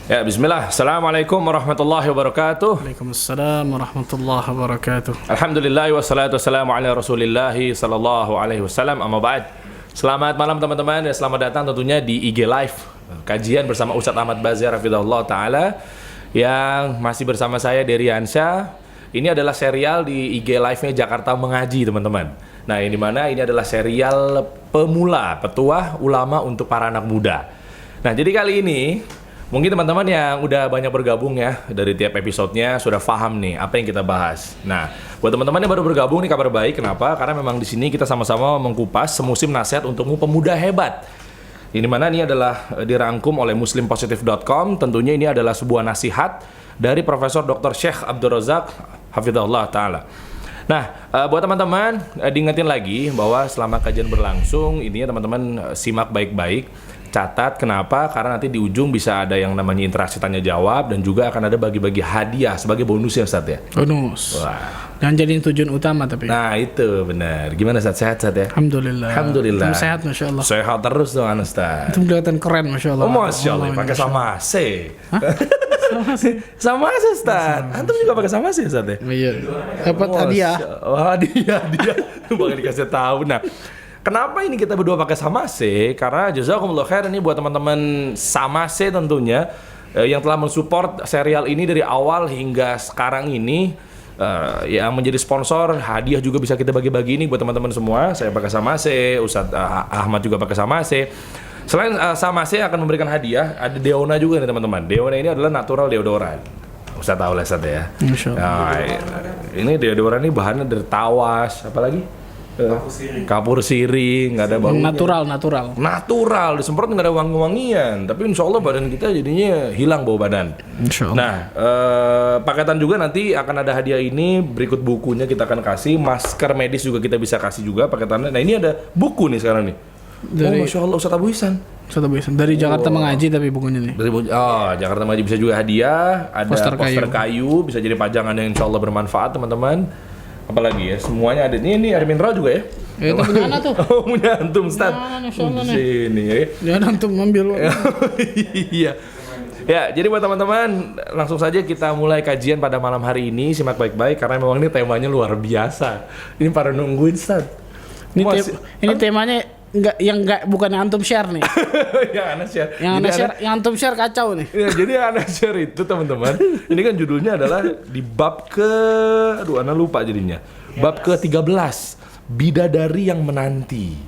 Ya, bismillah. Assalamualaikum warahmatullahi wabarakatuh. Waalaikumsalam warahmatullahi wabarakatuh. Alhamdulillah wassalatu wassalamu ala rasulillahi sallallahu alaihi wasallam. Amma ba'd. Selamat malam teman-teman dan selamat datang tentunya di IG Live. Kajian bersama Ustadz Ahmad Bazir hafizahullah taala yang masih bersama saya Dery Ansyah. Ini adalah serial di IG Live-nya Jakarta Mengaji, teman-teman. Nah, yang dimana ini adalah serial pemula, petuah ulama untuk para anak muda. Nah, jadi kali ini mungkin teman-teman yang udah banyak bergabung ya dari tiap episodenya sudah paham nih apa yang kita bahas. Nah, buat teman-teman yang baru bergabung nih kabar baik. Kenapa? Karena memang di sini kita sama-sama mengkupas semusim nasihat untukmu pemuda hebat. Ini mana ini adalah dirangkum oleh muslimpositif.com. Tentunya ini adalah sebuah nasihat dari Profesor Dr. Syekh Abdul Razak hafizahullah taala. Nah, buat teman-teman diingetin lagi bahwa selama kajian berlangsung, intinya teman-teman simak baik-baik. Catat kenapa? Karena nanti di ujung bisa ada yang namanya interaksi tanya jawab dan juga akan ada bagi-bagi hadiah sebagai bonus ya Ustaz ya. Bonus. Wah. Jangan jadi tujuan utama tapi. Nah itu benar. Gimana Ustaz? Sehat ya? Alhamdulillah. Alhamdulillah. Antum sehat masya Allah. Sehat terus dong Ustaz. Antum kelihatan keren masya Allah. Oh masya Allah. Pakai sama AC. Sama AC Ustaz. Antum juga pakai sama AC Ustaz ya? Iya. Dapat hadiah. Oh hadiah. Bakal dikasih tahu. Nah. Kenapa ini kita berdua pakai Samase? Karena jazakumullah khair ini buat teman-teman Samase tentunya yang telah mensupport serial ini dari awal hingga sekarang ini, yang menjadi sponsor, hadiah juga bisa kita bagi-bagi ini buat teman-teman semua. Saya pakai Samase, Ustadz Ahmad juga pakai Samase. Selain Samase akan memberikan hadiah, ada Deona juga nih teman-teman. Deona ini adalah natural deodoran. Ustadz tahu lah Ustadz ya. Nah, ini deodoran ini bahannya dari tawas, apalagi? Kapur sirih, nggak ada bau. Natural, disemprot nggak ada wangi-wangian. Tapi insya Allah badan kita jadinya hilang bau badan. Insya Allah. Nah, paketan juga nanti akan ada hadiah ini. Berikut bukunya kita akan kasih. Masker medis juga kita bisa kasih juga paketannya. Nah ini ada buku nih sekarang nih. Dari, Masya Allah Ustadz Abu Ihsan. Dari Jakarta Mengaji tapi bukunya nih. Jakarta Mengaji bisa juga hadiah. Ada poster kayu. Bisa jadi pajangan yang insya Allah bermanfaat teman-teman. Apalagi ya, semuanya ada. Ini air mineral juga ya? Itu punya anak tuh. Oh, punya antum, Ustaz. Sini ya. Jangan antum ngambil. Iya. Ya, jadi buat teman-teman, langsung saja kita mulai kajian pada malam hari ini. Simak baik-baik karena memang ini temanya luar biasa. Ini para nungguin, Ustaz. Ini temanya bukan yang antum share nih. Yang Ana share. Yang antum share kacau nih. Ya, jadi Ana share itu teman-teman. Ini kan judulnya adalah di bab Ana lupa jadinya. Bab ke-13, bidadari yang menanti.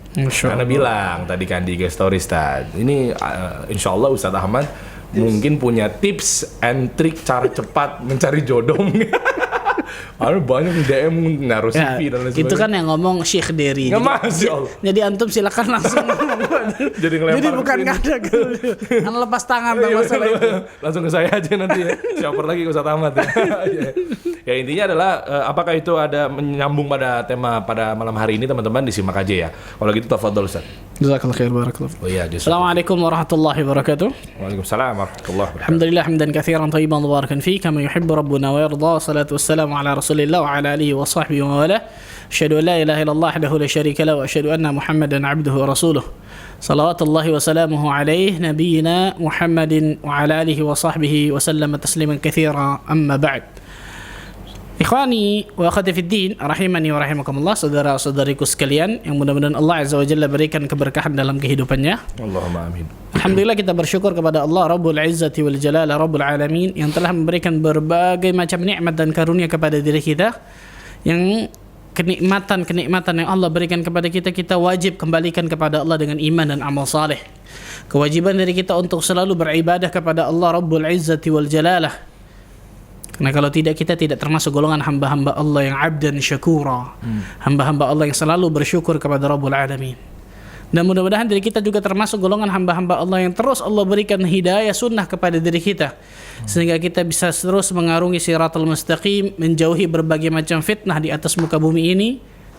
Ana bilang tadi kan di story Ustaz. Ini insyaallah Ustaz Ahmad mungkin punya tips and trik cara cepat mencari jodoh. Ada banyak DM naruh CV dan lain sebagainya. Itu kan yang ngomong Syekh Dery. Jadi antum silakan langsung jadi bukan ada kan lepas tangan tentang masalah itu. Langsung ke saya aja nanti ya. Siapa lagi ke Ustaz Ahmad ya. Ya intinya adalah apakah itu ada menyambung pada tema pada malam hari ini teman-teman disimak aja ya. Kalau gitu tafadhol Ustaz. Jazakallahu khair barakallahu. Oh iya, Assalamualaikum warahmatullahi wabarakatuh. Waalaikumsalam warahmatullahi wabarakatuh. Alhamdulillah hamdan katsiran thayyiban mubarakan fi kama yuhibbu rabbuna wa yarda. Salatu wassalamu ala Rasulillah wa ala alihi wa sahbihi wa wala. Asyhadu an la ilaha illallah wahdahu la syarika lahu wa asyhadu anna Muhammadan 'abduhu wa rasuluh. Salawatullahi wa salamuhu alaihi nabiyyina Muhammadin wa ala alihi wa sahbihi wa sallama tasliman katsira. Amma ba'd. Ikhwani wa akhwati fid din, rahimani wa rahimakumullah, saudara-saudariku sekalian yang mudah-mudahan Allah Azza wa Jalla berikan keberkahan dalam kehidupannya. Allahumma amin. Alhamdulillah kita bersyukur kepada Allah Rabbul Izzati wal Jalala Rabbul Alamin yang telah memberikan berbagai macam nikmat dan karunia kepada diri kita. Yang kenikmatan yang Allah berikan kepada kita, kita wajib kembalikan kepada Allah dengan iman dan amal saleh. Kewajiban dari kita untuk selalu beribadah kepada Allah Rabbul Izzati wal Jalalah. Karena kalau tidak, kita tidak termasuk golongan hamba-hamba Allah yang abdan syakura. Hamba-hamba Allah yang selalu bersyukur kepada Rabbul Alamin. Dan mudah-mudahan diri kita juga termasuk golongan hamba-hamba Allah yang terus Allah berikan hidayah sunnah kepada diri kita. Sehingga kita bisa terus mengarungi siratal mustaqim, menjauhi berbagai macam fitnah di atas muka bumi ini.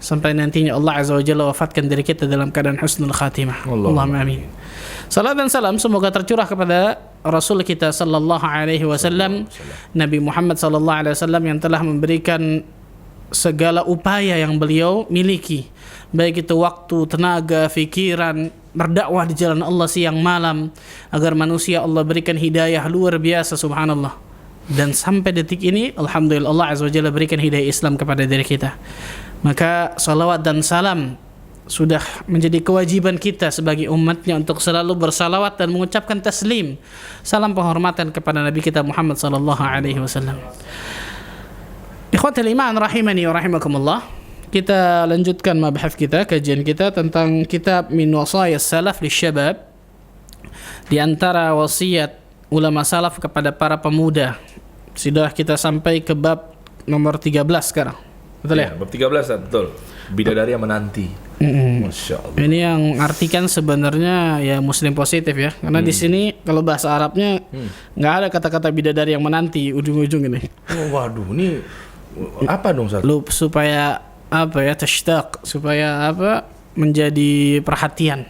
Sampai nantinya Allah Azza wa Jalla wafatkan diri kita dalam keadaan husnul khatimah. Allahumma amin. Salam dan salam semoga tercurah kepada Rasul kita sallallahu alaihi wasallam, Nabi Muhammad sallallahu alaihi wasallam yang telah memberikan segala upaya yang beliau miliki, baik itu waktu, tenaga, fikiran, berdakwah di jalan Allah siang malam agar manusia Allah berikan hidayah luar biasa, subhanallah. Dan sampai detik ini alhamdulillah Allah azza wajalla berikan hidayah Islam kepada diri kita. Maka salawat dan salam sudah menjadi kewajiban kita sebagai umatnya untuk selalu bersalawat dan mengucapkan taslim, salam penghormatan kepada Nabi kita Muhammad sallallahu alaihi wasallam. Ikhwatul iman rahimani wa rahimakumullah. Kita lanjutkan mabahas kita, kajian kita tentang kitab Min Wasayas Salaf Lisyabab. Di antara wasiat ulama salaf kepada para pemuda. Sudah kita sampai ke bab nomor 13 sekarang. Betul ya? Bab 13, betul. Bidadari yang menanti. Masya Allah. Ini yang artikan sebenarnya ya muslim positif ya. Karena di sini kalau bahasa Arabnya nggak ada kata-kata bidadari yang menanti ujung-ujung ini. Oh, waduh, ini apa dong Ustaz? Lu supaya apa ya, tashtaq, supaya apa, menjadi perhatian.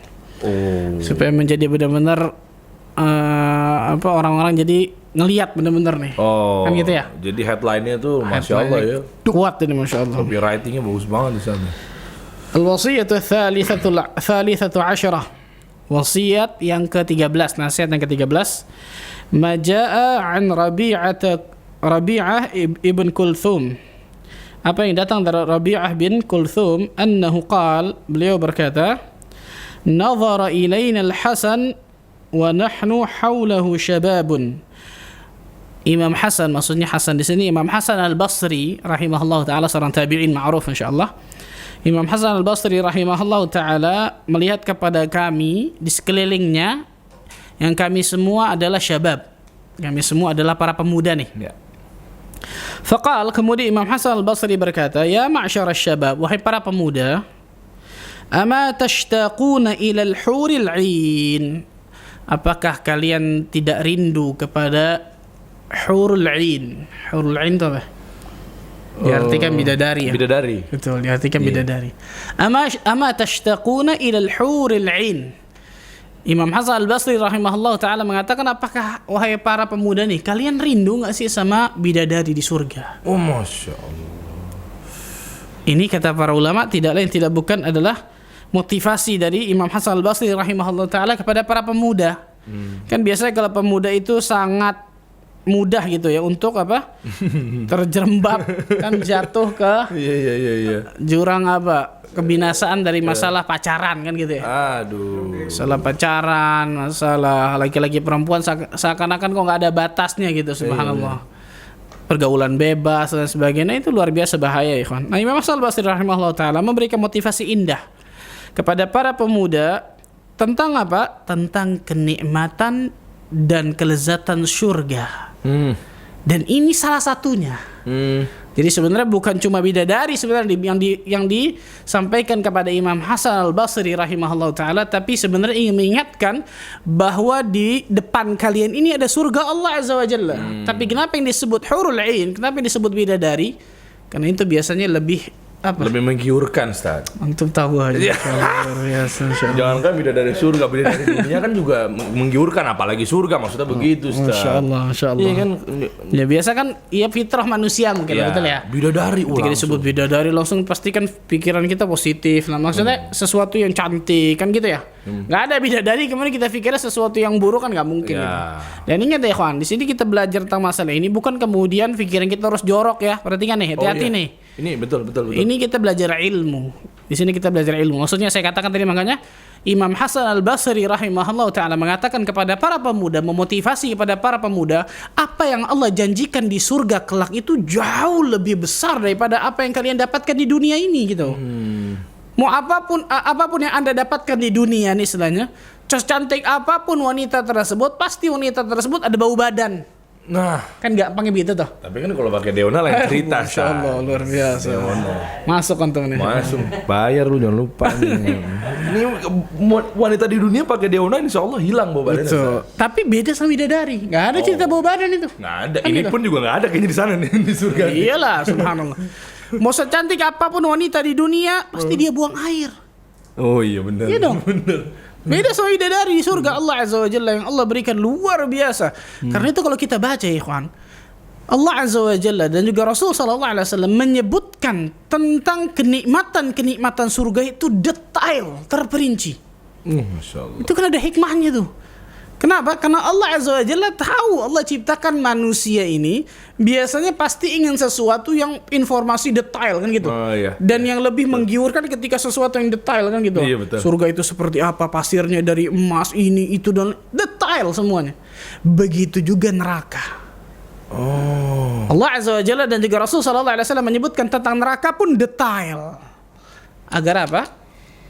Supaya menjadi benar-benar apa, orang-orang jadi ngelihat benar-benar nih. Kan gitu ya. Jadi headline-nya tuh Masya Allah ya. Kuat ini Masya Allah. Copywriting-nya bagus banget di sana. Al-wasiyatu thalithatu asyarah. Wasiat yang ke-13, nasihat yang ke-13. Maja'a an Rabi'ah ibn Kulthum. Apa yang datang dari Rabi'ah bin Kulthum, annahu qal, beliau berkata, nazara ilayna al-Hasan wa nahnu hawlahu syababun. Imam Hasan, maksudnya Hasan di sini Imam Hasan Al-Basri rahimahullah taala, seorang tabi'in ma'ruf insyaallah. Imam Hasan Al-Basri rahimahullah taala melihat kepada kami di sekelilingnya, yang kami semua adalah syabab. Kami semua adalah para pemuda nih. Ya. Faqal, kemudian Imam Hasan Al-Basri berkata, ya ma'syar syabab, wahai para pemuda, ama tashtaquna ila al-huril 'ain? Apakah kalian tidak rindu kepada hurul 'ain? Hurul 'ain itu apa? Diartikan bidadari ya. Bidadari. Betul, diartikan bidadari. Ama tashtaquna ila al-huril 'ain? Imam Hasan Al-Basri rahimahullah ta'ala mengatakan, apakah wahai para pemuda nih, kalian rindu gak sih sama bidadari di surga? Oh Masya Allah. Ini kata para ulama tidak lain tidak bukan adalah motivasi dari Imam Hasan Al-Basri rahimahullah ta'ala kepada para pemuda. Kan biasanya kalau pemuda itu sangat mudah gitu ya untuk apa? Terjerembab, kan jatuh ke jurang apa? Kebinasaan dari masalah pacaran kan gitu ya. Aduh. Masalah pacaran, masalah laki-laki perempuan seakan-akan kok nggak ada batasnya gitu, subhanallah. Pergaulan bebas dan sebagainya, itu luar biasa bahaya ya, kawan. Nah, Imam Hasan Al-Basri rahimahullah taala memberikan motivasi indah kepada para pemuda tentang apa? Tentang kenikmatan dan kelezatan surga. Dan ini salah satunya. Jadi sebenarnya bukan cuma bidadari sebenarnya yang disampaikan kepada Imam Hasan Al-Basri rahimahullah taala, tapi sebenarnya ingin mengingatkan bahwa di depan kalian ini ada surga Allah azza wa jalla. Tapi kenapa yang disebut hurul 'ain? Kenapa yang disebut bidadari? Karena itu biasanya lebih apa? Lebih menggiurkan, Ustaz. Antum tahu aja. Jangankan bidadari surga, bidadari dunia kan juga menggiurkan, apalagi surga, maksudnya begitu, Ustaz. Masya Allah. Iya kan, ya biasa kan, ya fitrah manusia mungkin betul ya. Bidadari ketika disebut bidadari langsung pastikan pikiran kita positif. Nah, maksudnya sesuatu yang cantik kan gitu ya. Nggak ada bidadari kemudian kita pikirnya sesuatu yang buruk kan nggak mungkin. Gitu. Dan ingat ya kawan, di sini kita belajar tentang masalah ini bukan kemudian pikiran kita harus jorok ya. Perhatikan nih, hati-hati nih. Ini betul. Ini kita belajar ilmu. Di sini kita belajar ilmu. Maksudnya saya katakan tadi, makanya Imam Hasan Al-Basri rahimahullah taala mengatakan kepada para pemuda, memotivasi kepada para pemuda, apa yang Allah janjikan di surga kelak itu jauh lebih besar daripada apa yang kalian dapatkan di dunia ini gitu. Mau apapun yang Anda dapatkan di dunia nih istilahnya, secantik apapun wanita tersebut, pasti wanita tersebut ada bau badan. Nah, kan gampangnya begitu tuh. Tapi kan kalau pakai Deona lain cerita. Masya Allah, luar biasa. Masuk kan tuh nih. Masuk. Bayar lu, jangan lupa nih. Ini wanita di dunia pakai Deona insya Allah hilang bau badannya. Betul. Tapi beda sama bidadari. Nggak ada cerita bau badan itu. Nggak ada. Kan ini gitu. Pun juga nggak ada kayaknya di sana nih, di surga. Iyalah, subhanallah. Mau secantik apapun wanita di dunia, pasti dia buang air. Oh iya benar. Iya dong. Benar. Beda sama bidadari di surga Allah azza wa jalla yang Allah berikan luar biasa. Karena itu kalau kita baca ya ikhwan, Allah azza wa jalla dan juga Rasul sallallahu alaihi wasallam menyebutkan tentang kenikmatan surga itu detail, terperinci. Masya Allah. Itu kan ada hikmahnya tuh. Kenapa? Karena Allah Azza wa Jalla tahu Allah ciptakan manusia ini biasanya pasti ingin sesuatu yang informasi detail kan gitu. Oh, iya. Dan yang lebih menggiurkan ketika sesuatu yang detail kan gitu. Iya, betul. Surga itu seperti apa, pasirnya dari emas, ini itu dan detail semuanya. Begitu juga neraka. Oh. Allah Azza wa Jalla dan juga Rasul sallallahu alaihi wasallam menyebutkan tentang neraka pun detail. Agar apa?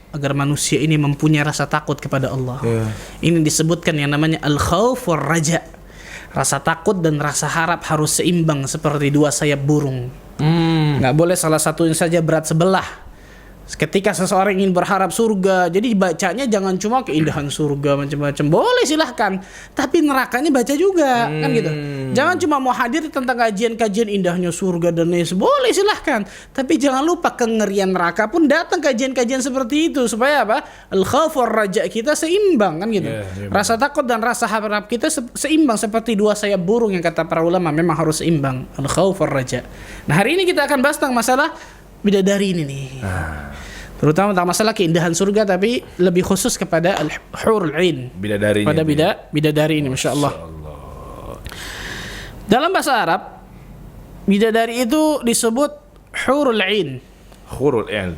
Agar manusia ini mempunyai rasa takut kepada Allah. Ini disebutkan yang namanya al-khauf war raja. Rasa takut dan rasa harap harus seimbang seperti dua sayap burung. Nggak boleh salah satunya saja berat sebelah. Ketika seseorang ingin berharap surga, jadi bacanya jangan cuma keindahan surga macam-macam. Boleh silahkan, tapi nerakanya baca juga, kan gitu. Jangan cuma mau hadir tentang kajian-kajian indahnya surga dan lain. Boleh silahkan, tapi jangan lupa kengerian neraka pun datang kajian-kajian seperti itu supaya apa? Al-khauf war raja kita seimbang kan gitu. Rasa takut dan rasa harap kita seimbang seperti dua sayap burung yang kata para ulama memang harus seimbang. Al-khauf war raja. Nah, hari ini kita akan bahas tentang masalah bidadari ini nih. Terutama tentang masalah keindahan surga, tapi lebih khusus kepada al-hurul ain. Bidadarinya. Pada bidadari ini, Masya Allah. Dalam bahasa Arab, bidadari itu disebut hurul ain. Hurul ain.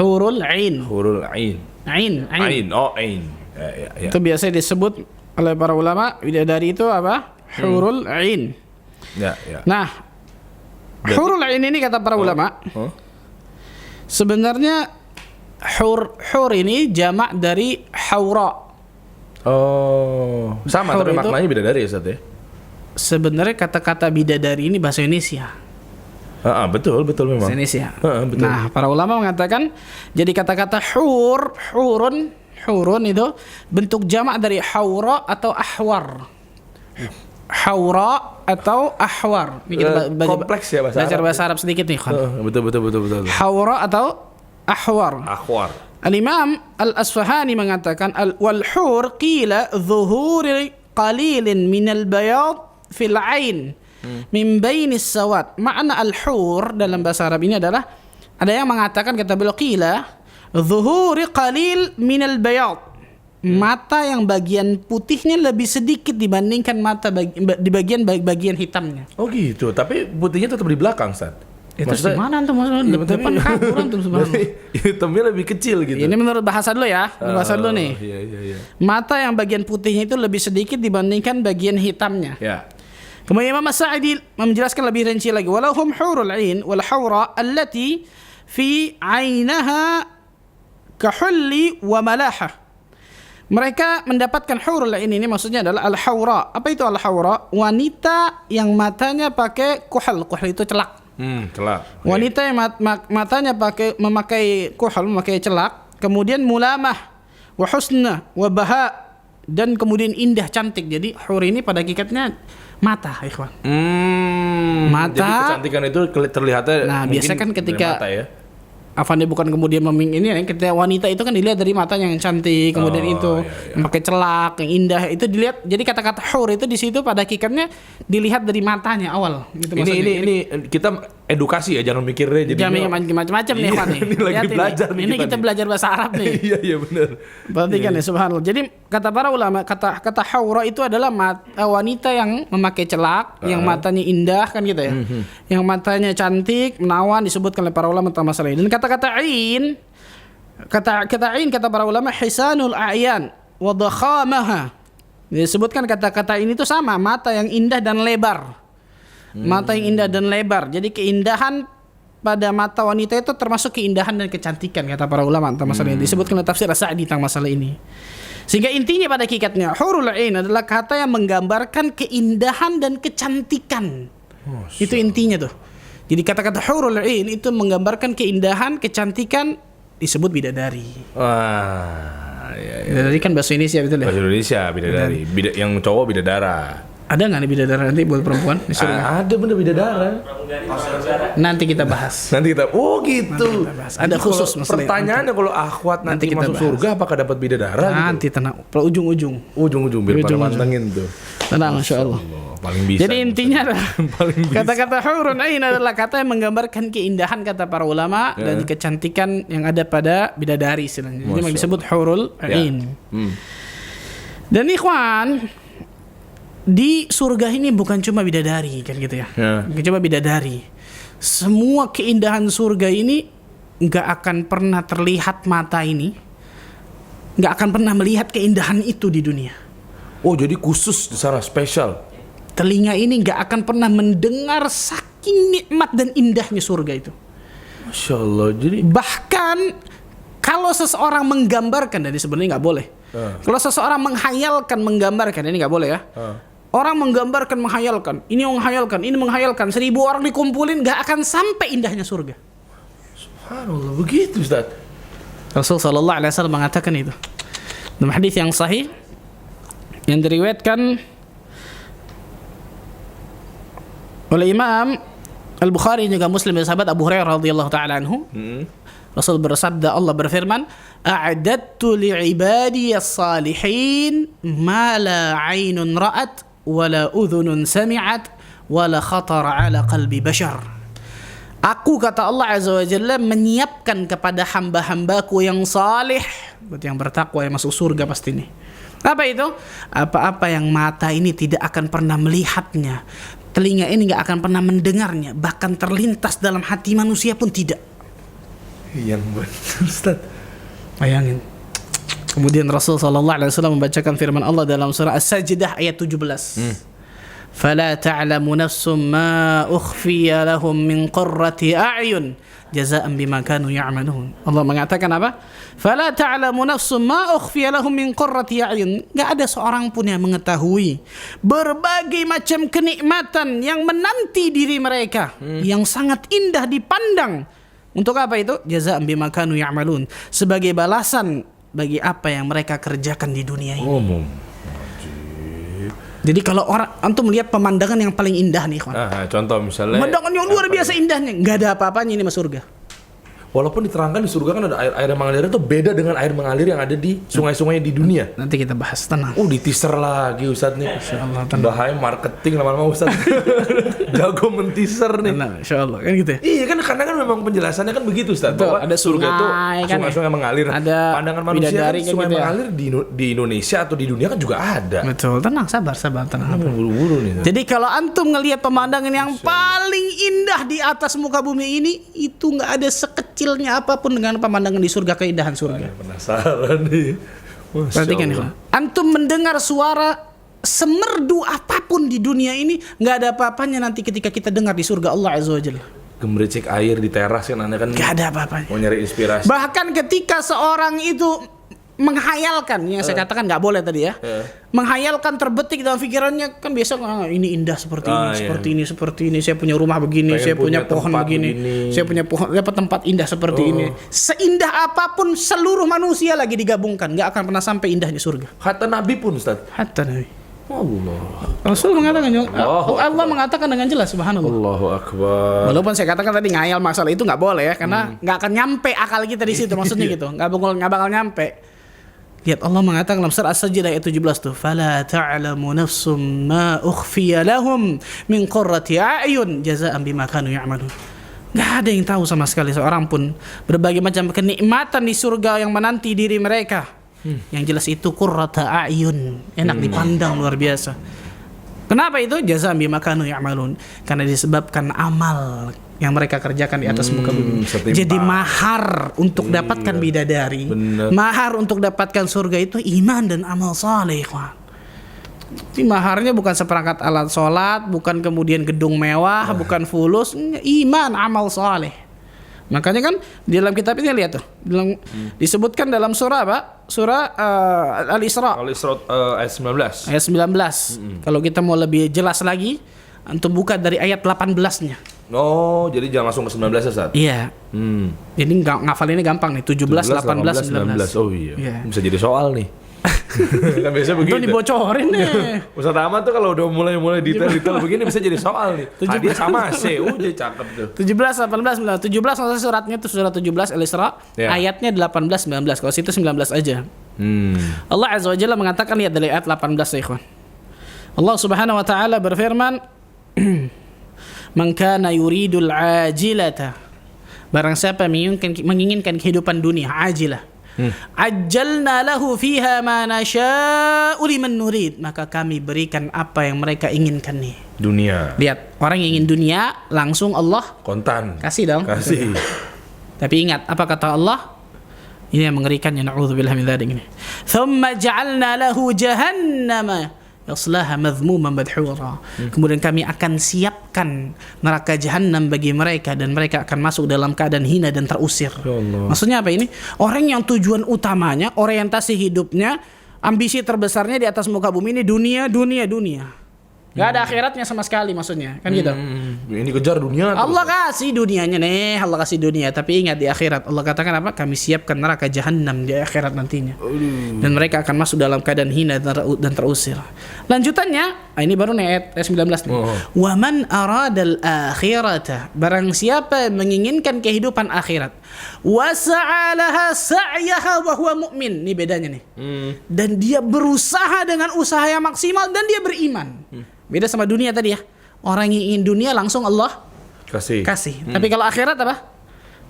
Hurul ain. Hurul ain. Ain. Ain. Oh, ain. Ya. Itu biasa disebut oleh para ulama, bidadari itu apa? Hurul ain. Ya. Nah, hurul ain ini kata para ulama, sebenarnya hur ini jamak dari haura. Oh, sama Hur tapi itu- maknanya bidadari ya, Ustaz ya? Sebenarnya kata-kata bidadari ini bahasa Indonesia. Betul memang. Bahasa Indonesia. Betul. Nah, para ulama mengatakan jadi kata-kata hurun itu bentuk jamak dari haura atau ahwar. Haura atau ahwar. Ini kita kompleks ya bahasa belajar Arab. bahasa Arab sedikit nih, Khan. Betul. Haura atau ahwar. Akhwar. Al-Imam Al-Asfahani mengatakan wal hur qila dhuhuri qalilin min al-bayad fil ain min bainis sawat. Makna al-hur dalam bahasa Arab ini adalah ada yang mengatakan kata beliau qila dhuhuri qalil min al-bayad. Mata yang bagian putihnya lebih sedikit dibandingkan mata di bagian hitamnya. Oh gitu, tapi putihnya tetap di belakang, Ustaz. Itu gimana antum maksudnya? Depan kabur antum subhanallah. Hitamnya lebih kecil gitu. Ini menurut bahasa dulu ya. Bahasa dulu nih. Iya. Mata yang bagian putihnya itu lebih sedikit dibandingkan bagian hitamnya. Ya. Kemudian Imam As-Sa'di menjelaskan lebih rinci lagi. Walahum hurul ain wal hawra allati fi 'ainaha kahulli wa malaha. Mereka mendapatkan hurul ain ini maksudnya adalah al-hawra. Apa itu al-hawra? Wanita yang matanya pakai kuhal. Kuhal itu celak. Celak. Wanita yang matanya memakai kuhal, memakai celak, kemudian mulamah, wa husna, wa baha, dan kemudian indah cantik. Jadi hur ini pada hakikatnya mata, ikhwan. Mata. Jadi kecantikan itu terlihatnya. Nah, biasa kan dari ketika mata ya. Afandi bukan kemudian ini ketika wanita itu kan dilihat dari matanya yang cantik, kemudian itu memakai celak yang indah itu dilihat. Jadi kata-kata hur itu di situ pada hakikatnya dilihat dari matanya awal. Gitu Ini kita edukasi ya, jangan mikirnya jadi. Jangan macam-macam nih, Pak nih. Ini lagi Lihat belajar nih ini kita kita nih. belajar bahasa Arab nih. Iya benar. Perhatikan ya, subhanallah. Jadi kata para ulama, kata haura itu adalah wanita yang memakai celak, yang matanya indah kan gitu ya. Yang matanya cantik, menawan disebutkan oleh para ulama tentang masalah ini. Dan kata-kata ain, kata ain kata para ulama hisanul a'yan wa dakhamaha. Disebutkan kata-kata ini itu sama, mata yang indah dan lebar. Mata yang indah dan lebar. Jadi keindahan pada mata wanita itu termasuk keindahan dan kecantikan kata para ulama tentang masalah ini. Disebutkan oleh tafsir As-Sa'di tentang masalah ini. Sehingga intinya pada hakikatnya hurul ain adalah kata yang menggambarkan keindahan dan kecantikan. Itu intinya tuh. Jadi kata-kata hurul ain itu menggambarkan keindahan, kecantikan, disebut bidadari. Wah, iya. Bidadari kan bahasa Indonesia betul ya? Bahasa Indonesia bidadari. Yang cowok bidadara. Ada nggak nih bidadari nanti buat perempuan di surga? Ada bener bidadara. Nanti kita bahas. Nanti kita, oh gitu. Kita bahas. Ada Jadi khusus kalau masalah pertanyaannya kalau akhwat nanti kita masuk bahas. surga apakah dapat bidadara? Nanti tenang, ujung-ujung. Ujung-ujung biar pada Ujung-ujung. mantengin tuh. Tenang, insya Allah. Paling bisa. Jadi intinya adalah Paling bisa. kata-kata hurun ain adalah kata yang menggambarkan keindahan kata para ulama dan kecantikan yang ada pada bidadari istilahnya. Jadi Masya disebut hurul ain. Hmm. Dan ikhwan, di surga ini bukan cuma bidadari kan gitu ya. Bukan cuma bidadari. Semua keindahan surga ini nggak akan pernah terlihat mata ini, nggak akan pernah melihat keindahan itu di dunia. Oh jadi khusus di sana spesial. Telinga ini nggak akan pernah mendengar saking nikmat dan indahnya surga itu. Masya Allah. Jadi Bahkan kalau seseorang menggambarkan, jadi sebenarnya nggak boleh. Kalau seseorang menghayalkan, menggambarkan, ini nggak boleh ya. Orang menggambarkan, menghayalkan, ini menghayalkan, 1000 orang dikumpulin nggak akan sampai indahnya surga. subhanallah begitu Ustaz. Rasul sallallahu alaihi wasallam mengatakan itu dalam hadis yang sahih yang diriwayatkan oleh Imam Al-Bukhari juga Muslim dari sahabat Abu Hurairah radhiyallahu taala anhu. Rasul bersabda, Allah berfirman, "A'adadtu li'ibadi as-salihin ma la 'ainun ra'at wa la udhunun sami'at wa la khatara 'ala qalbi bashar." Aku, kata Allah Azza wa Jalla, menyiapkan kepada hamba-hambaku yang salih, berarti yang bertakwa, yang masuk surga pasti nih. Apa itu? Apa-apa yang mata ini tidak akan pernah melihatnya, telinga ini gak akan pernah mendengarnya, bahkan terlintas dalam hati manusia pun tidak. Yang benar Ustaz. Bayangin. Kemudian Rasul sallallahu alaihi wasallam membacakan firman Allah dalam surah As-Sajdah ayat 17. Fala ta'lamu nafsum ma ukhfiya lahum min qurrati a'yun jazaa'an bima kanu ya'malun. Allah mengatakan apa? Fala ta'lamu nafsum ma ukhfiya lahum min qurrati a'yun. Enggak ada seorang pun yang mengetahui berbagai macam kenikmatan yang menanti diri mereka, yang sangat indah dipandang. Untuk apa itu? Jazaa'an bima kanu ya'malun. Sebagai balasan bagi apa yang mereka kerjakan di dunia ini. Jadi kalau orang antum melihat pemandangan yang paling indah nih, kawan. Contoh misalnya. Pemandangan yang luar biasa indahnya, nggak ada apa-apanya ini mas surga. Walaupun diterangkan di surga kan ada air yang mengalir itu beda dengan air mengalir yang ada di sungai-sungai di dunia. Nanti kita bahas, tenang. Di teaser lagi Ustaz nih. Insyaallah, tenang. Bahaya marketing lama-lama Ustaz. Jago men-teaser nih. Tenang, insyaallah kan gitu ya. Iya kan karena kan memang penjelasannya kan begitu Ustaz. Betul, Bahwa ada surga itu sungai kan sungai-sungai mengalir. ada pandangan manusia kan bidadari kan sungai gitu ya. mengalir di Indonesia atau di dunia kan juga ada. Betul, tenang, sabar, tenang. Buru-buru nih. Jadi kalau antum ngelihat pemandangan yang paling indah di atas muka bumi ini, itu nggak ada sekecilnya apapun dengan pemandangan di surga, keindahan surga. Penasaran nih. Perhatikan nih, antum mendengar suara semerdu apapun di dunia ini, nggak ada apa-apanya nanti ketika kita dengar di surga Allah Azza wa Jalla. Gemericik air di teras kan Anda kan Nggak ada apa-apanya. mau nyari inspirasi. Bahkan ketika seorang itu menghayalkan, yang saya katakan nggak boleh tadi ya, menghayalkan terbetik dalam pikirannya, kan biasa ini indah seperti ini, seperti ini, saya punya rumah begini, Pengen saya punya punya pohon tempat begini, saya punya pohon, dapat tempat indah seperti ini. Seindah apapun seluruh manusia lagi digabungkan, nggak akan pernah sampai indahnya surga. Kata Nabi pun Ustaz. Hatta Nabi. Allah. Rasul mengatakan, Allahu Allah mengatakan dengan jelas, subhanallah. Allahu Akbar. Walaupun saya katakan tadi ngayal masalah itu nggak boleh ya, karena nggak akan nyampe akal kita di situ, maksudnya gitu, nggak bakal nyampe. Lihat Allah mengatakan dalam surah As-Sajdah ayat 17 tuh, fala ta'lamu nafsum ma ukhfiya lahum min qurrati a'yun jazaa'an bima kanu ya'malun. Nggak ada yang tahu sama sekali seorang pun berbagai macam kenikmatan di surga yang menanti diri mereka. Yang jelas itu qurrata a'yun, enak dipandang luar biasa. Kenapa itu? Jazaa'an bima kanu ya'malun. Karena disebabkan amal yang mereka kerjakan di atas muka bumi. Jadi mahar untuk dapatkan bidadari, mahar untuk dapatkan surga itu iman dan amal saleh. Jadi maharnya bukan seperangkat alat sholat, bukan kemudian gedung mewah, bukan fulus, iman, amal saleh. Makanya kan di dalam kitab ini lihat tuh, disebutkan dalam surah apa? Surah Al-Isra. Al-Isra ayat 19. Ayat 19. Kalau kita mau lebih jelas lagi, antum buka dari ayat 18-nya. Oh, jadi jangan langsung ke 19 ya, Ustaz? Iya. Jadi ngafalinnya gampang nih, 17, 18, 19. Oh iya. Bisa jadi soal nih. Kan biasa Itu begitu. dibocorin nih. Ustaz Ahmad tuh kalau udah mulai detail begini bisa jadi soal nih. Hadiah sama C, udah cakep tuh. 17, 18, 19. 17 maksudnya suratnya itu surat 17 Al-Isra, Ya. ayatnya 18, 19. Kalau situ 19 aja. Allah Azza wa Jalla mengatakan, lihat dari ayat 18 ya ikhwan. Allah Subhanahu wa taala berfirman, "Man kana yuridul ajilata." Barang siapa menginginkan kehidupan dunia ajilah. Ajjalna lahu fiha ma nasha'u liman nurid, maka kami berikan apa yang mereka inginkan nih. Dunia. Lihat, orang yang ingin dunia langsung Allah Kontan. kasih dong. Kasih. Tapi ingat apa kata Allah? Ini yang mengerikannya, na'udzubillah min dzalik ini. Thumma ja'alna lahu jahannama yaslaha madhmuman madhura. Kemudian kami akan siapkan neraka jahanam bagi mereka dan mereka akan masuk dalam keadaan hina dan terusir. Maksudnya apa ini? Orang yang tujuan utamanya, orientasi hidupnya, ambisi terbesarnya di atas muka bumi ini dunia. Gak ada akhiratnya sama sekali maksudnya, kan gitu. Ini kejar dunia terus. Allah kasih dunianya nih, Allah kasih dunia, tapi ingat di akhirat Allah katakan apa? Kami siapkan neraka jahanam di akhirat nantinya. Dan mereka akan masuk dalam keadaan hina dan terusir. Lanjutannya, ini baru nih ayat 19 nih. Wa man aradal akhirata, barang siapa yang menginginkan kehidupan akhirat, wa sa'alaha sa'yaha wa huwa mu'min. Ini bedanya nih. Dan dia berusaha dengan usaha yang maksimal dan dia beriman. Beda sama dunia tadi ya. Orang yang ingin dunia langsung Allah kasih. Tapi kalau akhirat apa?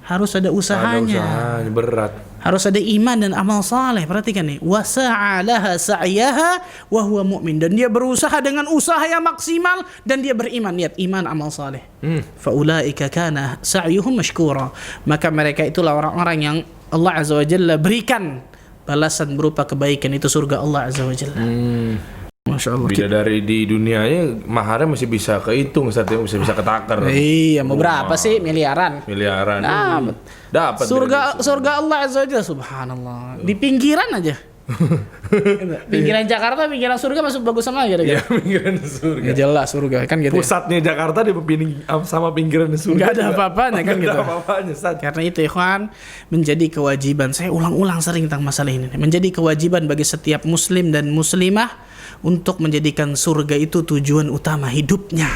Harus ada usahanya. Ada usahanya, berat. Harus ada iman dan amal saleh. Perhatikan nih. Wa sa'alaha sa'yaha wa huwa mu'min. Dan dia berusaha dengan usaha yang maksimal dan dia beriman. Lihat, iman, amal saleh. Fa ulaika kana sa'yuhum mashkura. Maka mereka itulah orang-orang yang Allah Azza wa Jalla berikan balasan berupa kebaikan, itu surga Allah Azza wa Jalla. Masya Allah. Bidadari di dunianya maharnya masih bisa kehitung, masih bisa ketakar. Iya, mau berapa sih? Miliaran. Dapat. Surga Allah Azza wa Jalla, subhanallah. Di pinggiran aja. Pinggiran Jakarta, pinggiran surga masuk bagus sama aja. Ya, pinggiran surga. Ya jelas surga kan gitu. Pusatnya Jakarta di sama pinggiran surga. Gak ada apa-apanya kan gitu. Gak ada apa-apanya, Karena itu ikhwan, menjadi kewajiban. Saya ulang-ulang sering tentang masalah ini. Menjadi kewajiban bagi setiap muslim dan muslimah untuk menjadikan surga itu tujuan utama hidupnya.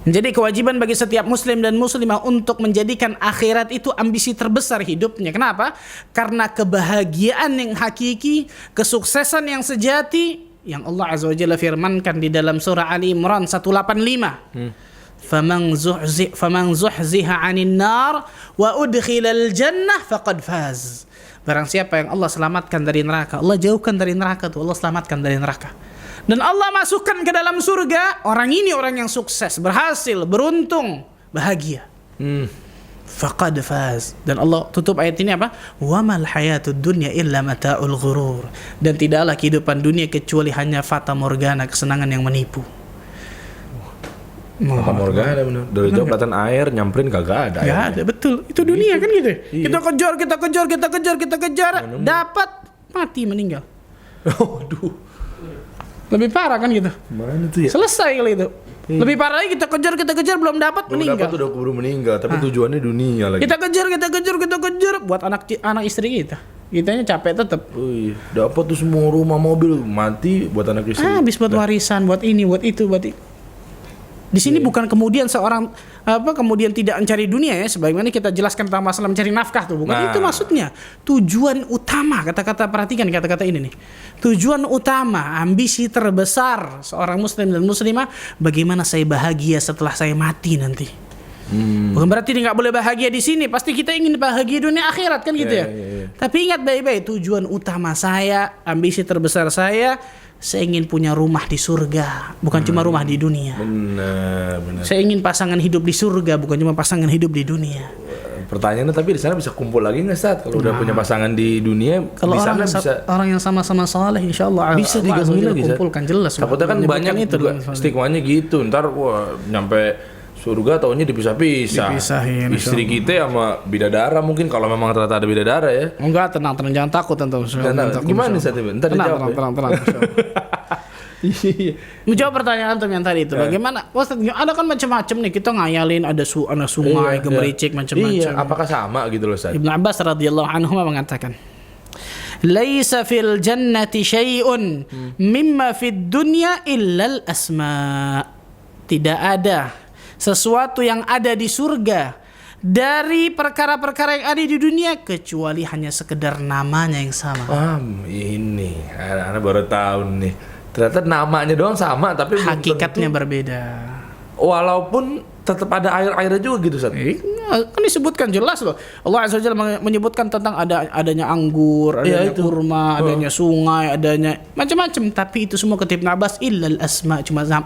Menjadi kewajiban bagi setiap muslim dan muslimah untuk menjadikan akhirat itu ambisi terbesar hidupnya. Kenapa? Karena kebahagiaan yang hakiki, kesuksesan yang sejati yang Allah Azza wa Jalla firmankan di dalam surah Ali Imran 185. Faman zuhziha 'anil nar wa udkhilal jannah faqad faz. Barang siapa yang Allah selamatkan dari neraka, Allah jauhkan dari neraka tuh, Allah selamatkan dari neraka. Dan Allah masukkan ke dalam surga, orang ini orang yang sukses, berhasil, beruntung, bahagia. Faqad faz. Dan Allah tutup ayat ini apa? Wa mal hayatud dunya illa mata'ul ghurur. Dan tidaklah kehidupan dunia kecuali hanya fata morgana, kesenangan yang menipu. Fata morgana bener. Dari jauh kelihatan air, nyamperin kagak ada. Gak ada, betul. Itu dunia kan gitu. Iya. Kita kejar, dapat, mati, meninggal. Waduh. Lebih parah kan gitu. Mana tuh ya? Selesai kali itu. Lebih parah lagi, kita kejar belum dapat, Belum meninggal. dapat udah keburu meninggal, tapi tujuannya dunia lagi. Kita kejar buat anak istri kita. Kitanya capek tetap. Wih, dapat tuh semua rumah, mobil, mati buat anak istri. Habis buat warisan, buat ini, buat itu, buat itu. Di sini bukan kemudian seorang kemudian tidak mencari dunia ya, sebagaimana kita jelaskan tentang masalah mencari nafkah tuh, bukan itu maksudnya. Tujuan utama, perhatikan kata-kata ini nih. Tujuan utama, ambisi terbesar seorang muslim dan muslimah, bagaimana saya bahagia setelah saya mati nanti. Bukan berarti dia nggak boleh bahagia di sini, pasti kita ingin bahagia dunia akhirat kan gitu ya. Tapi ingat baik-baik, tujuan utama saya, ambisi terbesar saya ingin punya rumah di surga, bukan cuma rumah di dunia. Benar. Saya ingin pasangan hidup di surga, bukan cuma pasangan hidup di dunia. Pertanyaannya, tapi di sana bisa kumpul lagi nggak, Ustaz? Kalau udah punya pasangan di dunia, kalau di sana bisa orang yang sama-sama saleh, insya Allah bisa digabungin lagi, kumpulkan jelas. Takutnya kan banyak itu stigmanya gitu. Ntar nyampe surga taunya dipisahin. Istri kita sama bidadara mungkin, kalau memang ternyata ada bidadara ya. Enggak, tenang, jangan takut tentu. Gimana Ustaz? Ntar dijawab. Tenang. Menjawab pertanyaan yang tadi itu, bagaimana? Ustaz, ada kan macam-macam nih, kita ngayalin ada sungai, gemericik macam-macam. Iya, apakah sama gitu loh Ustaz? Ibnu Abbas radhiyallahu anhu mengatakan, Laisa fil jannati syai'un mimma fid dunya illal asma. Tidak ada sesuatu yang ada di surga dari perkara-perkara yang ada di dunia kecuali hanya sekedar namanya yang sama. Ini anak baru tahu nih. Ternyata namanya doang sama tapi hakikatnya berbeda. Walaupun tetap ada air-airnya juga gitu, Ustaz. Kan disebutkan jelas loh. Allah Azza wa Jalla menyebutkan tentang adanya anggur, adanya kurma, adanya sungai, adanya macam-macam, tapi itu semua kata Ibnu Abbas illal asma,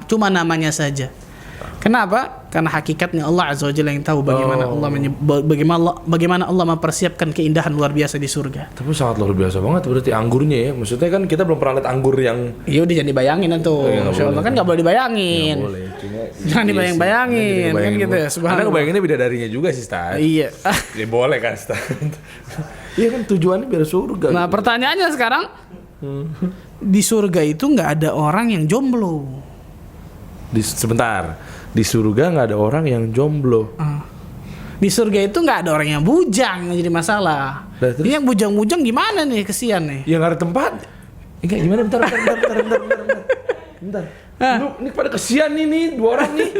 cuma namanya saja. Kenapa? Karena hakikatnya Allah Azza wa Jalla yang tahu bagaimana Allah mempersiapkan keindahan luar biasa di surga. Tapi sangat luar biasa banget berarti anggurnya ya. Maksudnya kan kita belum pernah lihat anggur yang iya udah jangan dibayangin tuh. Insyaallah kan enggak boleh dibayangin. Nggak boleh. Jangan dibayang-bayangin kan gitu ya. Subhanallah. Karena kebayanginnya bidadarinya juga sih, Ustaz. Iya. Ya boleh kan, Ustaz. Iya kan tujuannya biar surga. Nah, pertanyaannya sekarang di surga itu enggak ada orang yang jomblo. Sebentar. Di surga nggak ada orang yang jomblo. Di surga itu nggak ada orang yang bujang, yang jadi masalah. Ini yang bujang-bujang gimana nih, kesian nih? Ya nggak ada tempat. Enggak gimana? Bentar. Lu ini pada kesian nih dua orang nih.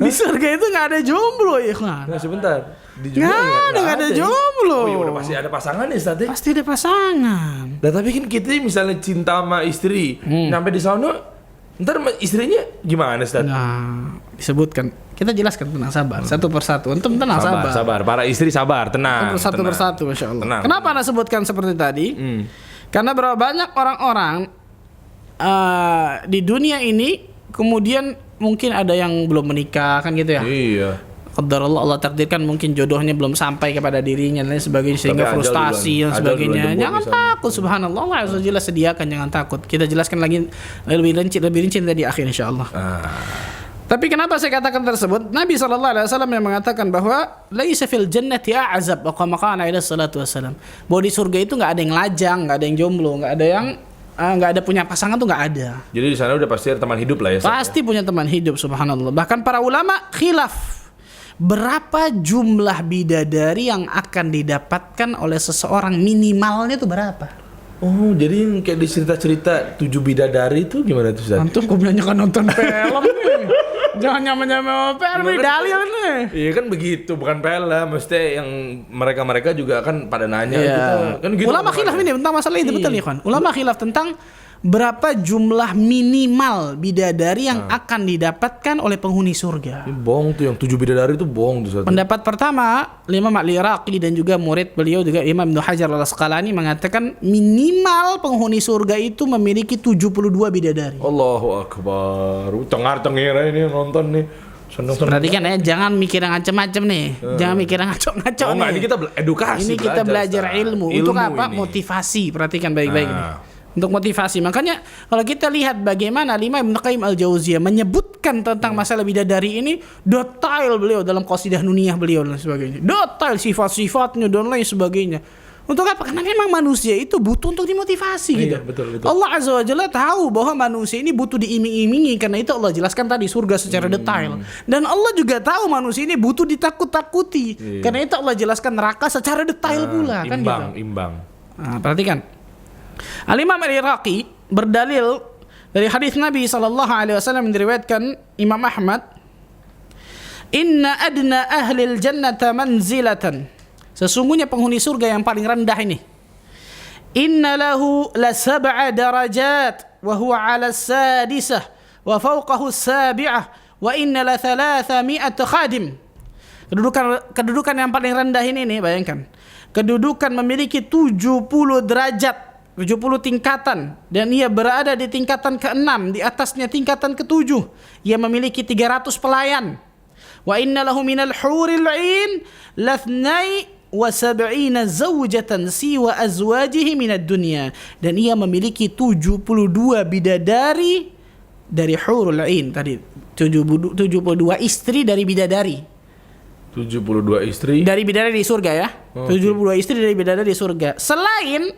Di surga itu nggak ada jomblo ya kan? Nah sebentar. Nggak ada jomblo. Oh ya udah pasti ada pasangan ya, Ustaz. Pasti ada pasangan. Nah tapi kan kita misalnya cinta sama istri, sampai di sana. Ntar istrinya gimana, Ustaz? Nah, disebutkan. Kita jelaskan, tenang, sabar. Satu persatu. Antum tenang, sabar. Sabar. Para istri sabar, tenang. Satu persatu, Masya Allah. Tenang. Kenapa Anda sebutkan seperti tadi? Karena berapa banyak orang-orang di dunia ini kemudian mungkin ada yang belum menikah, kan gitu ya? Iya. Qadarullah, Allah takdirkan mungkin jodohnya belum sampai kepada dirinya dan sebagainya, sehingga frustasi dan sebagainya. Jangan takut, subhanallah, Allah Azza wa Jalla sediakan, jangan takut. Kita jelaskan lagi lebih rinci tadi akhir insyaallah. Tapi kenapa saya katakan tersebut? Nabi SAW yang mengatakan bahwa laisa fil jannati a'zab wa qama kana ila salatu wassalam. Bahwa di surga itu enggak ada yang lajang, enggak ada yang jomblo, enggak ada yang nggak ada punya pasangan tuh nggak ada. Jadi di sana udah pasti ada teman hidup lah ya. Pasti punya teman hidup, subhanallah. Bahkan para ulama khilaf berapa jumlah bidadari yang akan didapatkan oleh seseorang, minimalnya tuh berapa? Oh, jadi yang kayak di cerita-cerita 7 bidadari itu gimana tuh, Ustaz? Antum kok kan nonton film nih. Jangan nyama-nyama film nih, dalil nih. Iya kan begitu, bukan film. Maksudnya yang mereka-mereka juga kan pada nanya gitu. Kan gitu. Ulama khilaf ini tentang masalah itu, betul ya kan? Ulama khilaf tentang berapa jumlah minimal bidadari yang akan didapatkan oleh penghuni surga. Ini bohong tuh, yang 7 bidadari itu bohong tuh. Pendapat pertama, Imam Al-Iraqi dan juga murid beliau juga Imam Ibnu Hajar Al-Asqalani mengatakan minimal penghuni surga itu memiliki 72 bidadari. Allahu Akbar. Tengar-tengir ini nonton nih. Perhatikan ya, jangan mikir yang macam-macam nih. Jangan mikir yang ngaco-ngaco nih. Ini kita edukasi. Ini kita belajar ilmu. Untuk apa? Ini. Motivasi. Perhatikan baik-baik nih. Untuk motivasi. Makanya kalau kita lihat bagaimana Imam Ibnu Qayyim Al-Jauziyah menyebutkan tentang masalah bidadari ini, detail beliau dalam Qasidah Nuniyah beliau dan sebagainya. Detail sifat-sifatnya dan lain sebagainya. Untuk apa? Karena memang manusia itu butuh untuk dimotivasi gitu. Iya, betul. Allah Azza wa Jalla tahu bahwa manusia ini butuh diiming-imingi, karena itu Allah jelaskan tadi surga secara detail. Dan Allah juga tahu manusia ini butuh ditakut-takuti. Karena itu Allah jelaskan neraka secara detail pula, kan gitu. Imbang. Nah, perhatikan. Al-Imam Al-Iraqi berdalil dari hadis Nabi SAW yang diriwayatkan Imam Ahmad, inna adna ahlil jannata manzilatan, sesungguhnya penghuni surga yang paling rendah ini, inna lahu la sab'a darajat wa huwa ala sadisah wa fawqahu sabi'ah wa inna la 300 khadim. Kedudukan yang paling rendah ini nih, bayangkan, kedudukan memiliki 70 derajat, 70 tingkatan, dan ia berada di tingkatan ke-6, di atasnya tingkatan ke-7. Ia memiliki 300 pelayan. Wa inna lahu minal huril 'ain lathnai wa sab'ina zawjatan siwa azwajihi minad dunya. Dan ia memiliki 72 bidadari dari hurul 'ain tadi. 72 istri dari bidadari. 72 istri dari bidadari di surga ya. 72 istri dari bidadari di surga. Selain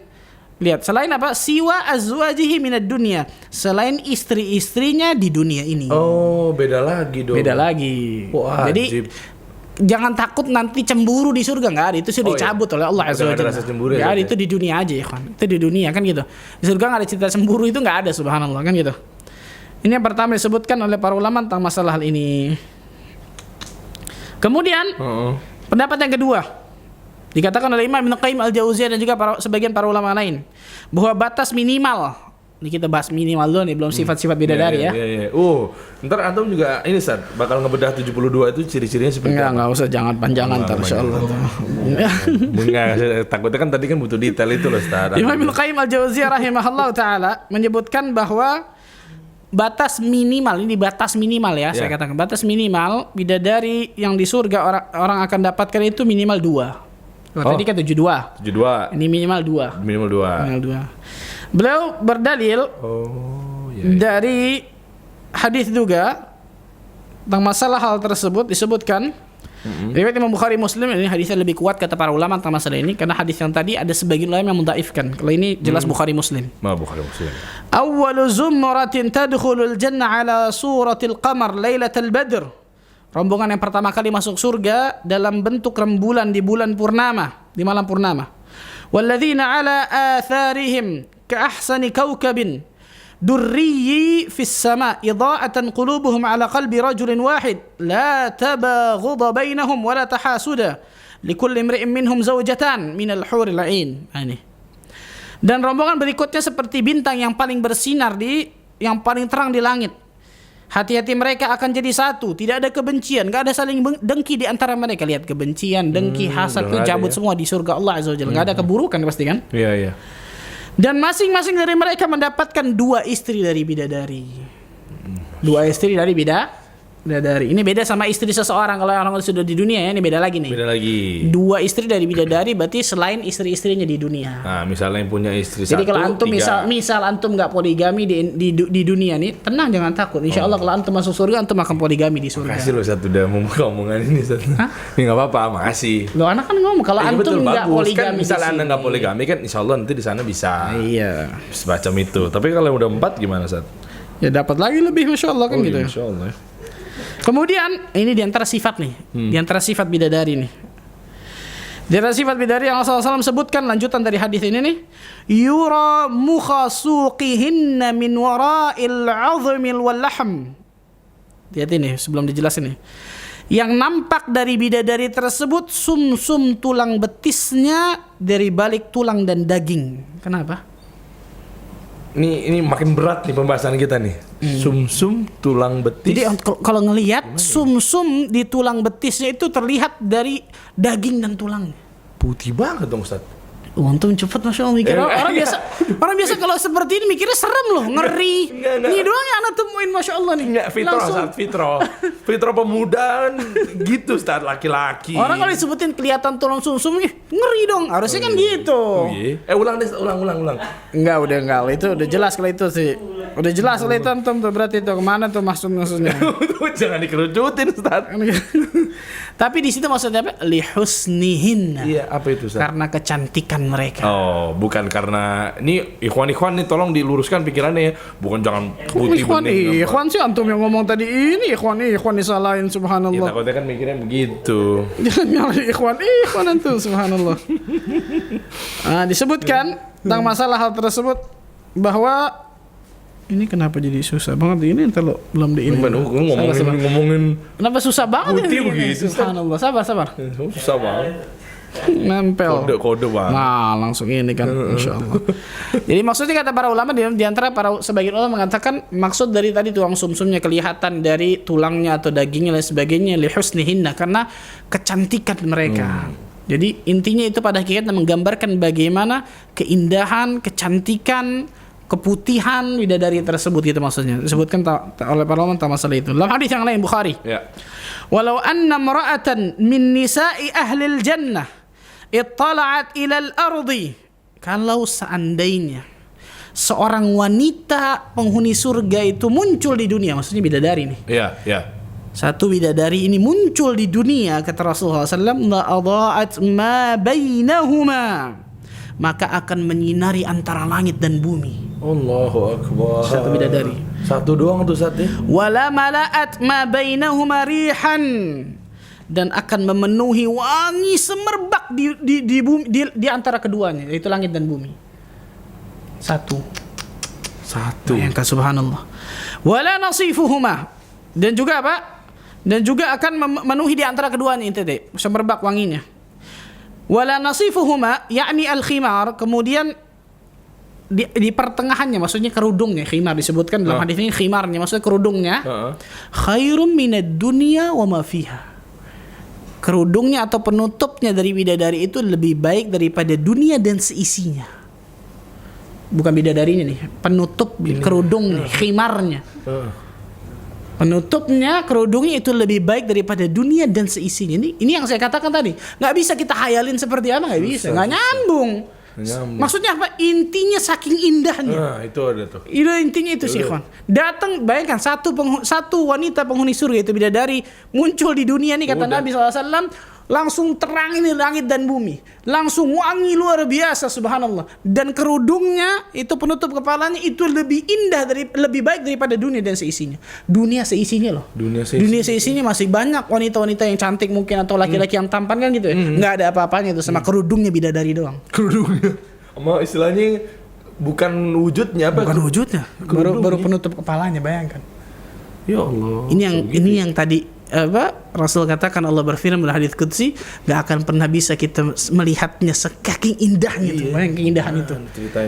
apa? Siwa azwajihi minad dunya. Selain istri-istrinya di dunia ini. Oh, beda lagi dong. Beda lagi. Wah, jadi jangan takut nanti cemburu di surga, nggak ada, itu sudah dicabut oleh Allah Azza wa Jalla. Nggak ada, itu di dunia aja ya kan, itu di dunia kan gitu. Di surga nggak ada cerita cemburu, itu nggak ada, subhanallah kan gitu. Ini yang pertama disebutkan oleh para ulama tentang masalah hal ini. Kemudian pendapat yang kedua dikatakan oleh Imam Ibnu Qayyim Al-Jauziyah dan juga sebagian para ulama lain bahwa batas minimal, ini kita bahas minimal dulu nih, belum sifat-sifat bidadari ya. Ntar antum juga ini Ustaz bakal ngebedah 72 itu ciri-cirinya seperti apa? Enggak usah, jangan panjangan ntar insyaallah. Enggak, takutnya kan tadi kan butuh detail itu loh Ustaz. Imam Ibnu Qayyim Al-Jauziyah rahimahullah taala menyebutkan bahwa batas minimal, ini batas minimal ya, saya katakan batas minimal bidadari yang di surga orang akan dapatkan itu minimal 2. Tadi kan 72. Ini minimal 2. Minimal 2. Beliau berdalil dari hadis juga tentang masalah hal tersebut, disebutkan riwayat Imam Bukhari Muslim, ini hadisnya lebih kuat kata para ulama tentang masalah ini, karena hadis yang tadi ada sebagian ulama yang mendhaifkan. Kalau ini jelas Bukhari Muslim. Bukhari Muslim. Awwalu zumratin tadkhulul jannah ala suratil qamar lailatal badr. Rombongan yang pertama kali masuk surga dalam bentuk rembulan di bulan purnama, di malam purnama. Walladzina ala atharihim ka ahsani kaukabin durriyi fis sama idha'atan qulubuhum ala qalbi rajulin wahid la tabaghudha bainahum wa la tahasuda likulli imri'in minhum zawjatan minal huril 'ain. Ini. Dan rombongan berikutnya seperti bintang yang paling bersinar yang paling terang di langit. Hati-hati mereka akan jadi satu, tidak ada kebencian, enggak ada saling dengki di antara mereka. Lihat, kebencian, dengki, hasad itu cabut semua di surga Allah Azza wa Jalla. Enggak ada keburukan pasti kan? Iya. Dan masing-masing dari mereka mendapatkan 2 istri dari bidadari. 2 istri dari bidadari. Ini beda sama istri seseorang. Kalau orang sudah di dunia ya, ini beda lagi nih. 2 istri dari bidadari berarti selain istri-istrinya di dunia. Nah, misalnya yang punya istri jadi 1, kalau antum 3. misal antum nggak poligami di dunia nih, tenang, jangan takut. Insya Allah kalau antum masuk surga, antum akan poligami di surga. Makasih loh Ustaz udah membuka omongan ini Ustaz. Ini nggak apa-apa, makasih. Lo anak kan ngomong kalau antum nggak poligami kan, misalnya anda nggak poligami kan, insya Allah nanti di sana bisa. Iya. Semacam itu. Tapi kalau udah 4 gimana Ustaz? Ya dapat lagi lebih, masya Allah kan gitu. Insya Allah. Kemudian ini diantara sifat nih, diantara sifat bidadari nih. Diantara sifat bidadari yang Rasulullah SAW sebutkan, lanjutan dari hadis ini nih, yura mukhasuqihinna min wara'il 'azmil wal lahm. Lihat ini sebelum dijelasin nih. Yang nampak dari bidadari tersebut sumsum tulang betisnya dari balik tulang dan daging. Kenapa? Ini makin berat nih pembahasan kita nih. Sumsum tulang betis. Jadi kalau ngelihat sumsum di tulang betisnya itu terlihat dari daging dan tulangnya. Putih banget dong Ustaz. Untung cepet, masya Allah mikir. Orang biasa kalau seperti ini mikirnya serem loh, ngeri. Ini doang yang anak temuin, masya Allah nih. Enggak, Fitro pemuda gitu Ustaz, laki-laki. Orang kalau disebutin kelihatan tulang sumsum, ngeri dong. Harusnya kan gitu. Ulang. Enggak, itu udah jelas kalau itu sih. Udah jelas kalau itu antum tuh, berarti itu kemana tuh maksudnya? Jangan dikerucutin Ustaz. Tapi di situ maksudnya apa? Lihusnihin. Iya, apa itu Ustaz? Karena kecantikan mereka. Oh, bukan karena ini ikhwan nih, tolong diluruskan pikirannya ya. Bukan jangan putih bening. Ikhwan sih antum yang ngomong tadi ini ikhwan disalahin, subhanallah. Ya, takutnya kan mikirnya begitu. Jangan nyalahin ikhwan antum, subhanallah. Disebutkan tentang masalah hal tersebut bahwa ini kenapa jadi susah banget ini, entar lo belum di ini. Ngomongin. Kenapa susah banget putih ini? Begitu. Subhanallah. Sabar. Susah banget. Nempel. Kode banget. Nah, langsung ini kan, insyaallah. Jadi maksudnya kata para ulama, di antara para sebagian ulama mengatakan maksud dari tadi tulang sumsumnya kelihatan dari tulangnya atau dagingnya dan sebagainya, lihusnihinna, karena kecantikan mereka. Jadi intinya itu pada hakikatnya menggambarkan bagaimana keindahan, kecantikan, keputihan bidadari tersebut, gitu maksudnya. Disebutkan oleh para ulama tentang masalah itu. Dalam hadis yang lain Bukhari. Ya. Walau anna imra'atan min nisa'i ahlil jannah ittala'at ilal ardi, kalau seandainya seorang wanita penghuni surga itu muncul di dunia, maksudnya bidadari nih. Iya. Satu bidadari ini muncul di dunia, kata Rasulullah SAW, la adha'at ma bainahuma, maka akan menyinari antara langit dan bumi. Allahu Akbar. Satu bidadari. Satu doang tuh Ustaz ya. Wala mala'at ma bainahuma rihan, dan akan memenuhi wangi semerbak di bumi, di antara keduanya, yaitu langit dan bumi. Satu. Bayangkan, subhanallah. Wala nasifuhuma, dan juga apa? Dan juga akan memenuhi di antara keduanya itu deh, semerbak wanginya. Wala nasifuhuma yakni al-khimar, kemudian di pertengahannya, maksudnya kerudungnya, khimar disebutkan dalam hadis ini, khimarnya maksudnya kerudungnya. Khairum minad dunya wa ma fiha. Kerudungnya atau penutupnya dari bidadari itu lebih baik daripada dunia dan seisinya. Bukan bidadarinya nih, penutup kerudungnya, khimarnya. Penutupnya, kerudungnya itu lebih baik daripada dunia dan seisinya. Ini yang saya katakan tadi. Nggak bisa kita hayalin seperti apa, nggak bisa. Nggak nyambung. Maksudnya apa? Intinya saking indahnya. Nah, itu ada tuh. Itu intinya itu sih, kawan. Datang, bayangkan satu wanita penghuni surga itu bidadari muncul di dunia nih, kata Nabi SAW, langsung terang ini langit dan bumi, langsung wangi luar biasa, subhanallah. Dan kerudungnya itu penutup kepalanya itu lebih indah, lebih baik daripada dunia dan seisinya. Dunia seisinya loh. Dunia seisinya masih banyak wanita-wanita yang cantik mungkin, atau laki-laki yang tampan kan gitu ya. Nggak ada apa-apanya itu sama kerudungnya bidadari doang. Kerudungnya. Sama istilahnya bukan wujudnya apa? Bukan wujudnya. Baru penutup kepalanya, bayangkan. Ya Allah. Ini yang tadi Rasul katakan, Allah berfirman dalam hadits qudsi, gak akan pernah bisa kita melihatnya saking indahnya itu, bayang keindahan itu.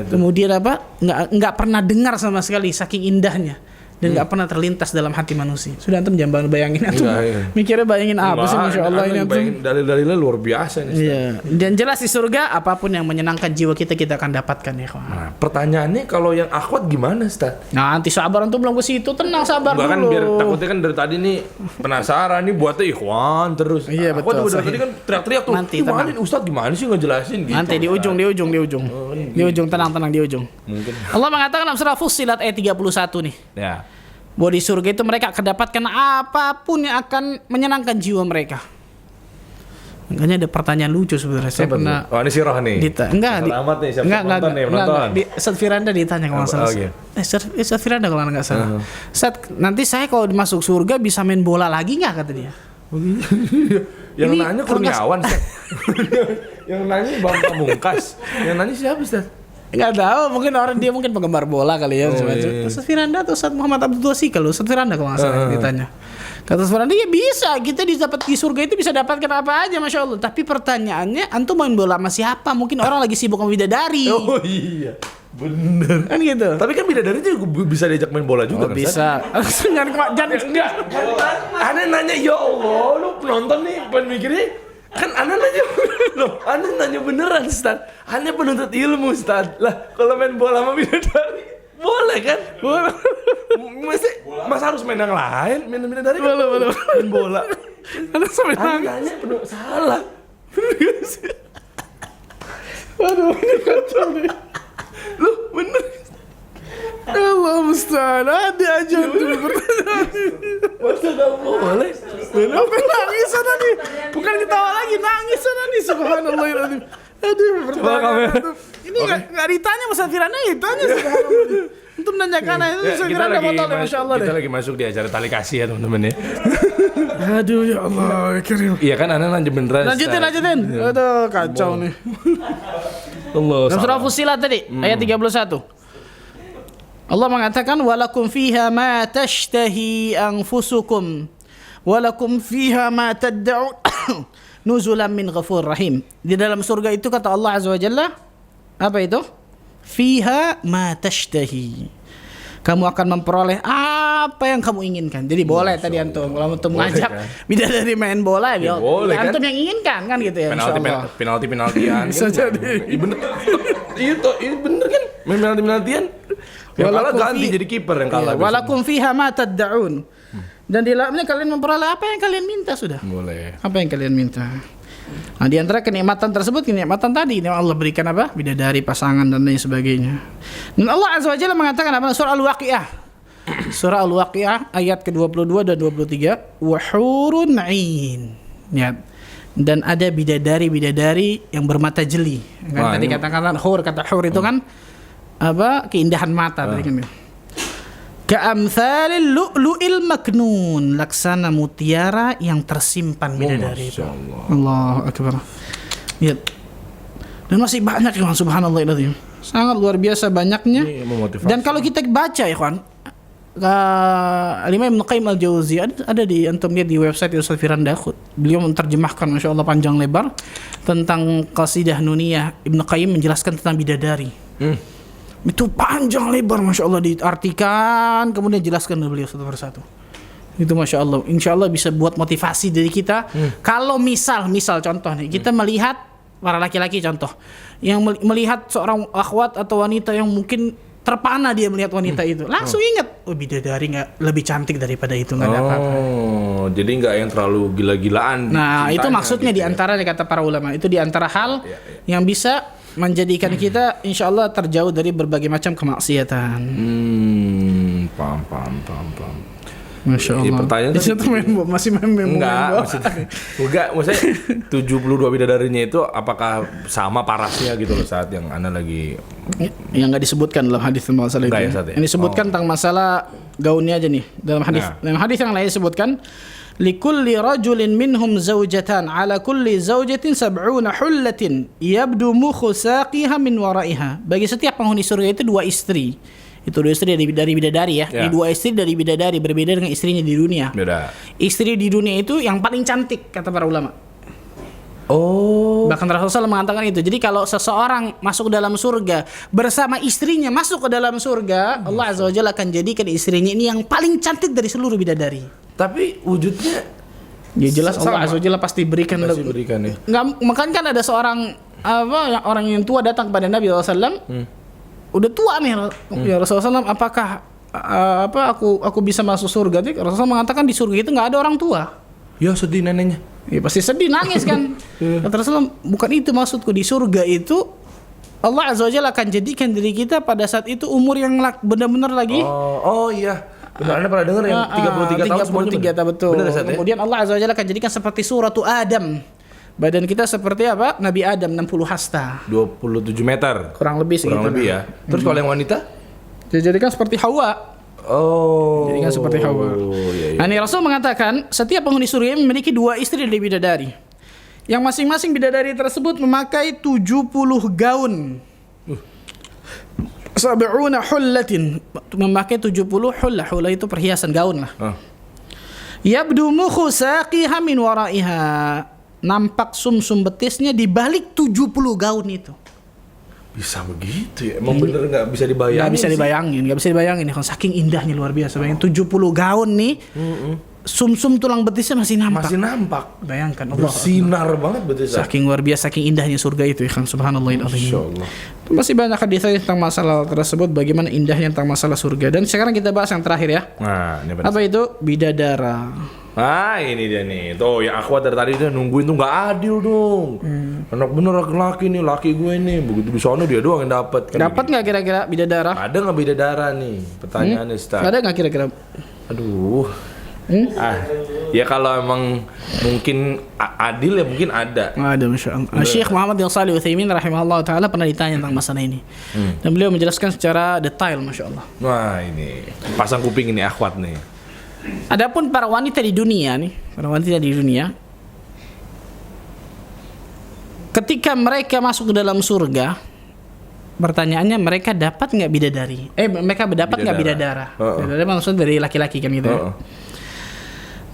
Kemudian nggak pernah dengar sama sekali saking indahnya, dan nggak pernah terlintas dalam hati manusia. Sudah antum jangan bayangin, antum mikirnya bayangin apa sih, masya Allah ini antum. Dalil-dalilnya luar biasa nih. Iya. Dan jelas di surga apapun yang menyenangkan jiwa kita akan dapatkan ya kawan. Nah, pertanyaannya kalau yang akhwat gimana, Ustaz? Nah, nanti sabar, antum belum ke situ, tenang, sabar dulu. Bahkan biar takutnya kan dari tadi nih penasaran nih, buatnya ikhwan terus. Iya, betul. Akhwat dari tadi kan teriak-teriak tuh. Nanti gimana nih Ustaz, gimana sih ngejelasin gitu. Nanti di ujung. Di ujung, tenang di ujung. Mungkin. Allah mengatakan dalam surah Fussilat ayat 31 nih. Ya. Bahwa di surga itu mereka akan dapatkan apapun yang akan menyenangkan jiwa mereka. Makanya ada pertanyaan lucu sebenarnya. Saya pernah. Oh, ini sirah nih. Enggak. Enggak. Ustaz Firanda ditanya kalau nggak salah. Ustaz Firanda kalau nggak salah. Ustaz, nanti saya kalau masuk surga bisa main bola lagi nggak, kata dia. Yang nanya Kurniawan, Ustaz. Yang nanya Bang Pamungkas. Yang nanya siapa, Ustaz? Enggak tahu, mungkin penggemar bola kali ya. Ustaz Firanda atau Ustaz Muhammad Abdul Wasi, kalau Ustaz Firanda kalau nggak salah ditanya. Kata Ustaz Firanda, ya bisa, kita dapat di surga itu bisa dapatkan apa aja, masya Allah. Tapi pertanyaannya, antum main bola sama siapa? Mungkin orang lagi sibuk sama bidadari. Oh iya, bener. Kan gitu. Tapi kan bidadari itu bisa diajak main bola juga kan? Bisa. Jangan. Aneh nanya, ya Allah, lu penonton nih, mikirnya. Kan Ana nanya beneran, Ustaz. Ana penuntut ilmu, Ustaz. Lah, kalau main bola sama bidadari boleh kan? Boleh. Masa harus main yang lain? Main bidadari kan? Boleh. Main bola. Ana sampai nanya penuh salah. Waduh, ini kacau nih. Lu bener. Allah musta'an, ada aja tuh pertanyaan. Masa gak boleh? Apa nangis sana nih? Bukan ketawa lagi, nangis sana nih, subhanallah. Aduh, pertanyaan. Ini gak ditanya Mas Firanda, ya ditanya subhanallah. Untuk menanyakan itu, Mas Firanda motor deh, Masya Allah deh. Kita lagi masuk di acara tali kasih ya teman-teman ya. Aduh, ya Allah, kirim. Iya kan, Ana lanjut beneran. Lanjutin. Aduh, kacau nih. Allah. Surah Fussilat tadi, ayat 31. Allah mengatakan, walakum fiha ma tashtahi anfusukum walakum fiha ma tad'un nuzulan min ghafur rahim. Di dalam surga itu kata Allah Azza wa Jalla, apa itu? Fiha ma tashtahi. Kamu akan memperoleh apa yang kamu inginkan. Jadi boleh tadi antum kalau antum ngajak bidadari main bola ya boleh kan? Antum yang inginkan kan gitu ya. Penalti-penaltian. Bisa jadi. Iya bener. Itu bener kan? Main penalti-penaltian. Yang kalah ganti jadi kiper yang kalah. Walakum fiha ma tad'un. Dan di dalamnya kalian memperoleh apa yang kalian minta sudah. Boleh. Apa yang kalian minta. Nah, di antara kenikmatan tersebut, kenikmatan tadi yang Allah berikan apa? Bidadari, pasangan dan lain sebagainya. Dan Allah Azza wa Jalla mengatakan apa? Surah Al-Waqiah. Surah Al-Waqiah ayat ke-22 dan 23, wa hurun 'ain. Ya. Dan ada bidadari-bidadari yang bermata jeli. Kan tadi kata-kata hur itu kan apa? Keindahan mata tadi kan. Ka'amthalil lu'lu'il maknun, laksana mutiara yang tersimpan bidadari itu. Allahu akbar. Lihat. Dan masih banyak ya, subhanallah itu. Sangat luar biasa banyaknya. Dan kalau kita baca ya kawan, Al-Imam Ibnu Qayyim Al-Jauzi ada di antum lihat di website Ustaz Firanda. Beliau menerjemahkan Masya Allah panjang lebar tentang Qasidah Nuniyah. Ibnu Qayyim menjelaskan tentang bidadari. Itu panjang lebar Masya Allah, diartikan kemudian jelaskan oleh beliau satu persatu. Itu Masya Allah, insya Allah bisa buat motivasi dari kita. Kalau misal contoh nih, kita melihat para laki-laki contoh yang melihat seorang akhwat atau wanita yang mungkin terpana dia melihat wanita itu, langsung ingat, oh bidadari nggak lebih cantik daripada itu, nggak ada apa-apa. Oh, jadi nggak yang terlalu gila-gilaan. Nah itu maksudnya gitu diantara kata para ulama, itu diantara hal yang bisa menjadikan kita insya Allah terjauh dari berbagai macam kemaksiatan. Paham. Masya Allah. Pertanyaan masih main maksudnya 72 bidadarinya itu apakah sama parasnya gitu loh saat yang Anda lagi yang nggak disebutkan dalam hadis masalah itu. Yang disebutkan tentang masalah gaunnya aja nih dalam hadis. Dalam hadis yang lain disebutkan likulli rajulin minhum zawjatan ala kulli zawjatin sab'una hullatin yabdu mukhu saqiha min waraiha. Bagi setiap penghuni surga itu 2 istri. Itu 2 istri dari bidadari ya. Ini 2 istri dari bidadari, berbeda dengan istrinya di dunia. Beda. Istri di dunia itu yang paling cantik kata para ulama. Oh. Bahkan Rasulullah mengatakan itu. Jadi kalau seseorang masuk dalam surga bersama istrinya masuk ke dalam surga, Allah Azza wa Jalla akan jadikan istrinya ini yang paling cantik dari seluruh bidadari. Tapi wujudnya ya jelas Allah Azza wa Jalla pasti berikan ya. Nggak, makanya kan ada seorang orang yang tua datang kepada Nabi SAW. Udah tua nih ya Rasulullah SAW, apakah aku bisa masuk surga? Rasulullah mengatakan di surga itu nggak ada orang tua. Ya sedih neneknya. Ya pasti sedih, nangis kan. Kata Rasulullah, bukan itu maksudku. Di surga itu Allah Azza wa Jalla akan jadikan diri kita pada saat itu umur yang benar-benar lagi. Oh iya. Benar, Anda pernah dengar yang 33 tahun semuanya. 33 betul. Benar, kemudian Allah Azza wa Jalla akan jadikan seperti suratu Adam. Badan kita seperti apa? Nabi Adam 60 hasta. 27 meter. Kurang lebih segitu. Kurang lebih ya. Terus kalau yang wanita? Dijadikan seperti Hawa. Oh. Jadikan seperti Hawa. Iya. Nah, ini Rasul mengatakan setiap penghuni surga memiliki 2 istri dari bidadari. Yang masing-masing bidadari tersebut memakai 70 gaun. Sab'una hullatin, memakai 70 hullah. Hullah itu perhiasan, gaun lah. Yabdu mukhu saqiha min waraiha. Nampak sumsum betisnya di balik 70 gaun itu. Bisa begitu ya? Emang bener nggak bisa dibayangin? Nggak bisa dibayangin. Saking indahnya luar biasa. Bayangin 70 gaun nih, sumsum tulang betisnya masih nampak. Bayangkan, bersinar banget betisnya. Saking luar biasa, saking indahnya surga itu, ya kan? Subhanallah. Insyaallah. Masih banyak hadis tentang masalah tersebut, bagaimana indahnya tentang masalah surga. Dan sekarang kita bahas yang terakhir ya. Nah, ini apa itu? Bidadara. Ini dia nih. Tuh, yang akhwat dari tadi dia nungguin tuh nggak adil dong. Anak bener laki-laki nih, laki gue nih. Begitu di sana dia doang yang dapat. Dapat nggak kira-kira bidadara? Ada nggak bidadara nih? Pertanyaannya Ustaz. Ada nggak kira-kira? Aduh. Ya kalau emang mungkin adil ya mungkin ada. Ada, Masya Allah. Syekh Muhammad bin Shalih Al-Utsaimin rahimahullah ta'ala pernah ditanya tentang masalah ini. Dan beliau menjelaskan secara detail, Masya Allah. Wah, ini pasang kuping ini akhwat nih. Adapun para wanita di dunia nih, ketika mereka masuk ke dalam surga, pertanyaannya mereka dapat nggak bidadari? Mereka dapat nggak bidadara? Bidadara maksud dari laki-laki kan gitu. Ya?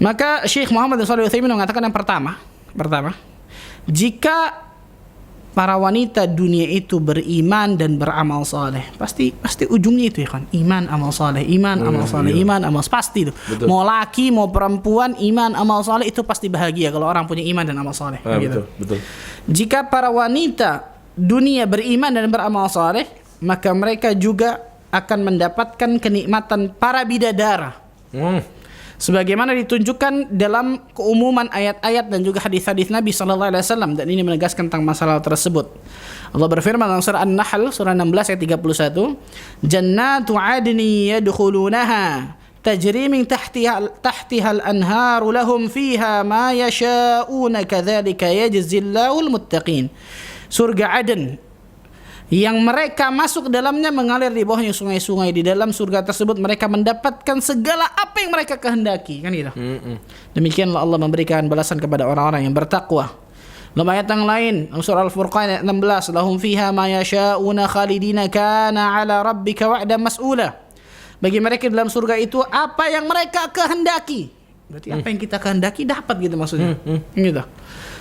Maka Syekh Muhammad bin Shalih Al-Utsaimin mengatakan yang pertama, jika para wanita dunia itu beriman dan beramal saleh, pasti ujungnya itu ya kan, iman amal saleh, iman amal saleh, iman amal pasti itu. Betul. Mau laki mau perempuan, iman amal saleh itu pasti bahagia kalau orang punya iman dan amal saleh. Gitu. Betul. Jika para wanita dunia beriman dan beramal saleh, maka mereka juga akan mendapatkan kenikmatan para bidadara. Sebagaimana ditunjukkan dalam keumuman ayat-ayat dan juga hadis-hadis Nabi sallallahu alaihi wasallam, dan ini menegaskan tentang masalah tersebut. Allah berfirman dalam surah An-Nahl surah 16 ayat 31, "Jannatu 'adni yadkhulunaha tajri min tahtiha al-anharu lahum fiha ma yasha'una kadzalika yajzillahul muttaqin." Surga Aden yang mereka masuk ke dalamnya mengalir di bawahnya sungai-sungai. Di dalam surga tersebut mereka mendapatkan segala apa yang mereka kehendaki, kan gitu. Demikianlah Allah memberikan balasan kepada orang-orang yang bertakwa. Dalam ayat yang lain, surah Al-Furqan ayat 16, lahum fiha ma yasha'una khalidina kana 'ala rabbika wa'dan mas'ula. Bagi mereka dalam surga itu apa yang mereka kehendaki. Berarti apa yang kita kehendaki dapat gitu maksudnya. Gitu.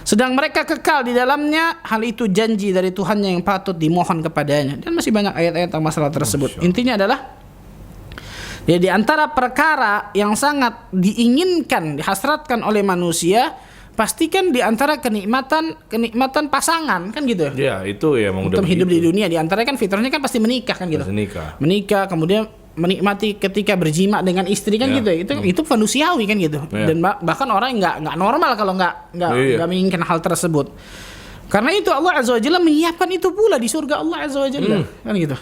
Sedang mereka kekal di dalamnya, hal itu janji dari Tuhannya yang patut dimohon kepadanya. Dan masih banyak ayat-ayat tentang masalah tersebut. Intinya adalah ya di antara perkara yang sangat diinginkan, dihasratkan oleh manusia, pastikan di antara kenikmatan pasangan, kan gitu. Ya, itu ya memang untuk udah hidup di begitu. dunia, di antaranya kan fitrahnya kan pasti menikah, kan gitu. Menikah, kemudian menikmati ketika berjima dengan istri, kan gitu. Itu manusiawi, kan gitu. Dan bahkan orang yang nggak normal kalau nggak menginginkan hal tersebut. Karena itu Allah Azza wa Jalla menyiapkan itu pula di surga Allah Azza wa Jalla, kan gitu.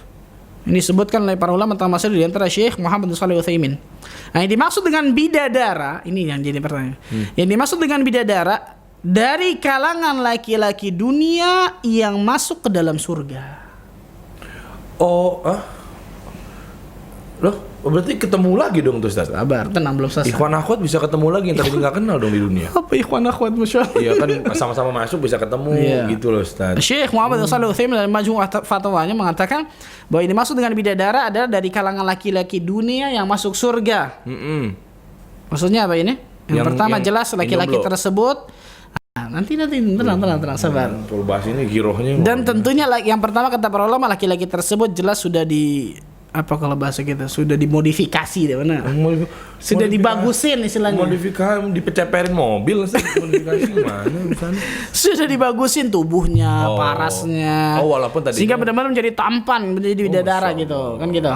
Ini disebutkan oleh para ulama tentang masalah di antara Syekh Muhammad bin Shalih Al-Utsaimin. Nah, yang dimaksud dengan bidadara, ini yang jadi pertanyaan. Yang dimaksud dengan bidadara dari kalangan laki-laki dunia yang masuk ke dalam surga. Loh, berarti ketemu lagi dong tuh Ustaz. Sabar, tenang, belum selesai. Ikhwan akhwat bisa ketemu lagi yang tadi nggak kenal dong di dunia. Apa ikhwan akhwat, Masya Allah. Iya kan sama-sama masuk bisa ketemu gitu loh Ustaz. Syekh Muhammad bin Shalih Al-Utsaimin dalam Majmu' Fatwanya mengatakan bahwa ini maksud dengan bidadara adalah dari kalangan laki-laki dunia yang masuk surga. Maksudnya apa ini? Yang pertama jelas laki-laki tersebut. Nanti tenang sabar. Bahas ini girohnya. Dan tentunya yang pertama kata para ulama, laki-laki tersebut jelas sudah kalau bahasa kita sudah dimodifikasi deh, benar. Sudah dibagusin istilahnya. Modifikasi, dipeceperin mobil sih. Modifikasi gimana misalnya? Sudah dibagusin tubuhnya, parasnya. Walaupun tadi sehingga benar-benar menjadi tampan, menjadi bidadara gitu, kan gitu.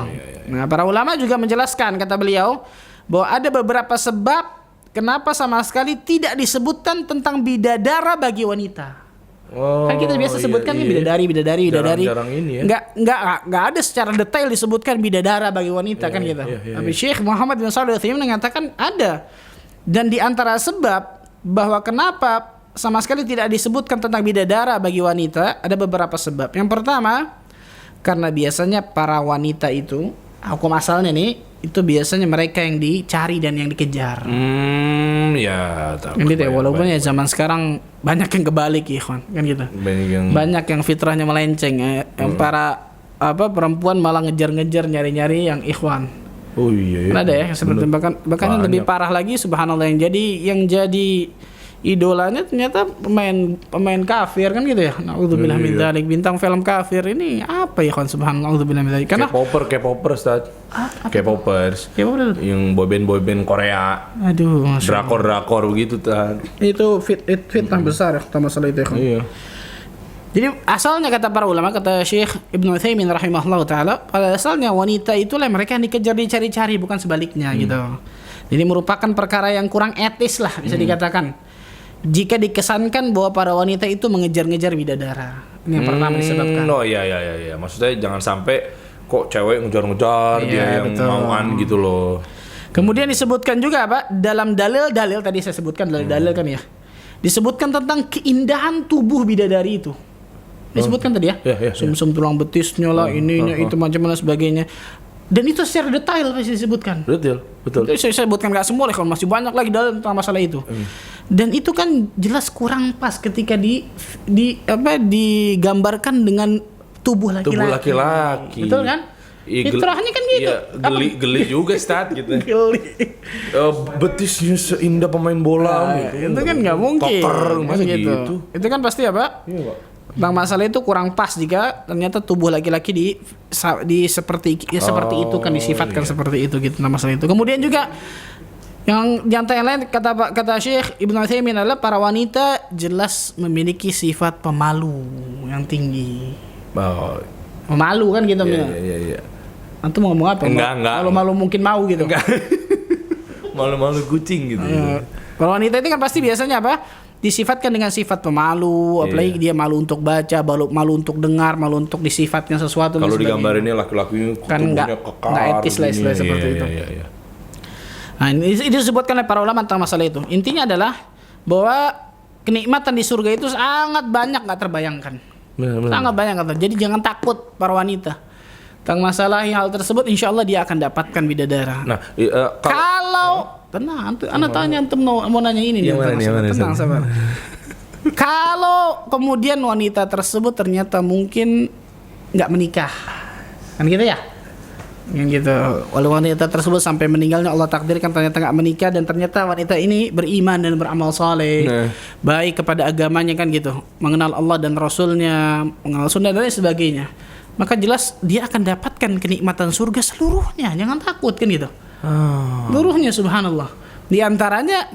Nah, para ulama juga menjelaskan, kata beliau, bahwa ada beberapa sebab kenapa sama sekali tidak disebutkan tentang bidadara bagi wanita. Kan kita biasa sebutkan bidadari. Jarang-jarang ini ya. Nggak ada secara detail disebutkan bidadara bagi wanita, kan gitu. Tapi Syekh Muhammad bin Shalih Al-Utsaimin mengatakan ada. Dan di antara sebab bahwa kenapa sama sekali tidak disebutkan tentang bidadara bagi wanita, ada beberapa sebab. Yang pertama, karena biasanya para wanita itu, hukum asalnya nih, itu biasanya mereka yang dicari dan yang dikejar. Ya, gitu ya, walaupun ya zaman sekarang banyak yang kebalik, ikhwan, kan gitu. Banyak yang fitrahnya melenceng, yang para perempuan malah ngejar-ngejar nyari-nyari yang ikhwan. Oh iya. Ada ya seperti bahkan yang lebih parah lagi, subhanallah, yang jadi idolanya ternyata pemain kafir, kan gitu ya. Nauzubillah min dzalik, bintang film kafir ini apa ya, subhanallah, nauzubillah min dzalik. Karena K-popper Ustaz. K-poppers. Yang boyband Korea. Aduh, drakor begitu Ustaz. Itu fitnah besar ya masalah itu ya. Iya. Jadi asalnya kata para ulama, kata Syekh Ibnu Utsaimin rahimahullah taala, pada asalnya wanita itulah mereka yang dikejar, dicari-cari, bukan sebaliknya gitu. Jadi merupakan perkara yang kurang etis lah bisa dikatakan. Jika dikesankan bahwa para wanita itu mengejar-ngejar bidadara. Ini yang pertama disebabkan. Oh iya. Maksudnya jangan sampai kok cewek ngejar-ngejar dia yang mauan gitu loh. Kemudian disebutkan juga dalam dalil-dalil tadi saya sebutkan dalil-dalil kan ya. Disebutkan tentang keindahan tubuh bidadari itu. Disebutkan tadi ya. Sumsum tulang betisnya lah, ininya itu macam-macam sebagainya. Dan itu secara detail pasti disebutkan. Betul. Itu saya sebutkan nggak semua, kalau masih banyak lagi dalam tentang masalah itu. Dan itu kan jelas kurang pas ketika digambarkan dengan tubuh laki-laki. Betul kan? Fitrahnya kan gitu. Iya, geli juga Ustaz gitu. Geli. Betisnya seindah pemain bola. Itu kan nggak mungkin. Masa gitu. Itu kan pasti apa? Iya, Pak. Tentang masalah itu kurang pas jika ternyata tubuh laki-laki seperti itu kan disifatkan seperti itu gitu, masalah itu. Kemudian juga yang lain kata Syekh Ibnu Utsaimin adalah para wanita jelas memiliki sifat pemalu yang tinggi. Pemalu kan gitu. Iya. Antum mau ngomong apa? Enggak. Malu mungkin mau gitu. Enggak. Malu-malu kucing gitu. Para wanita itu kan pasti biasanya disifatkan dengan sifat pemalu, apalagi dia malu untuk baca, malu untuk dengar, malu untuk disifatnya sesuatu. Kalau digambarinnya laki-laki kan nggak etis lah istilah seperti itu. Iya. Nah, ini disebutkan oleh para ulama tentang masalah itu. Intinya adalah bahwa kenikmatan di surga itu sangat banyak, nggak terbayangkan. Benar. Sangat banyak kata. Jadi jangan takut para wanita tentang masalah hal tersebut. Insya Allah dia akan dapatkan bidadara. Nah, Kalau tenang, anak tanya antum mau nanya ini nih. Tenang, sabar. Kalau kemudian wanita tersebut ternyata mungkin nggak menikah, kan gitu ya? Yang gitu. Walau wanita tersebut sampai meninggalnya Allah takdirkan ternyata nggak menikah dan ternyata wanita ini beriman dan beramal saleh, baik kepada agamanya kan gitu, mengenal Allah dan Rasulnya, mengenal sunnah dan lain sebagainya. Maka jelas dia akan dapatkan kenikmatan surga seluruhnya. Jangan takut kan gitu. Seluruhnya subhanallah. Di antaranya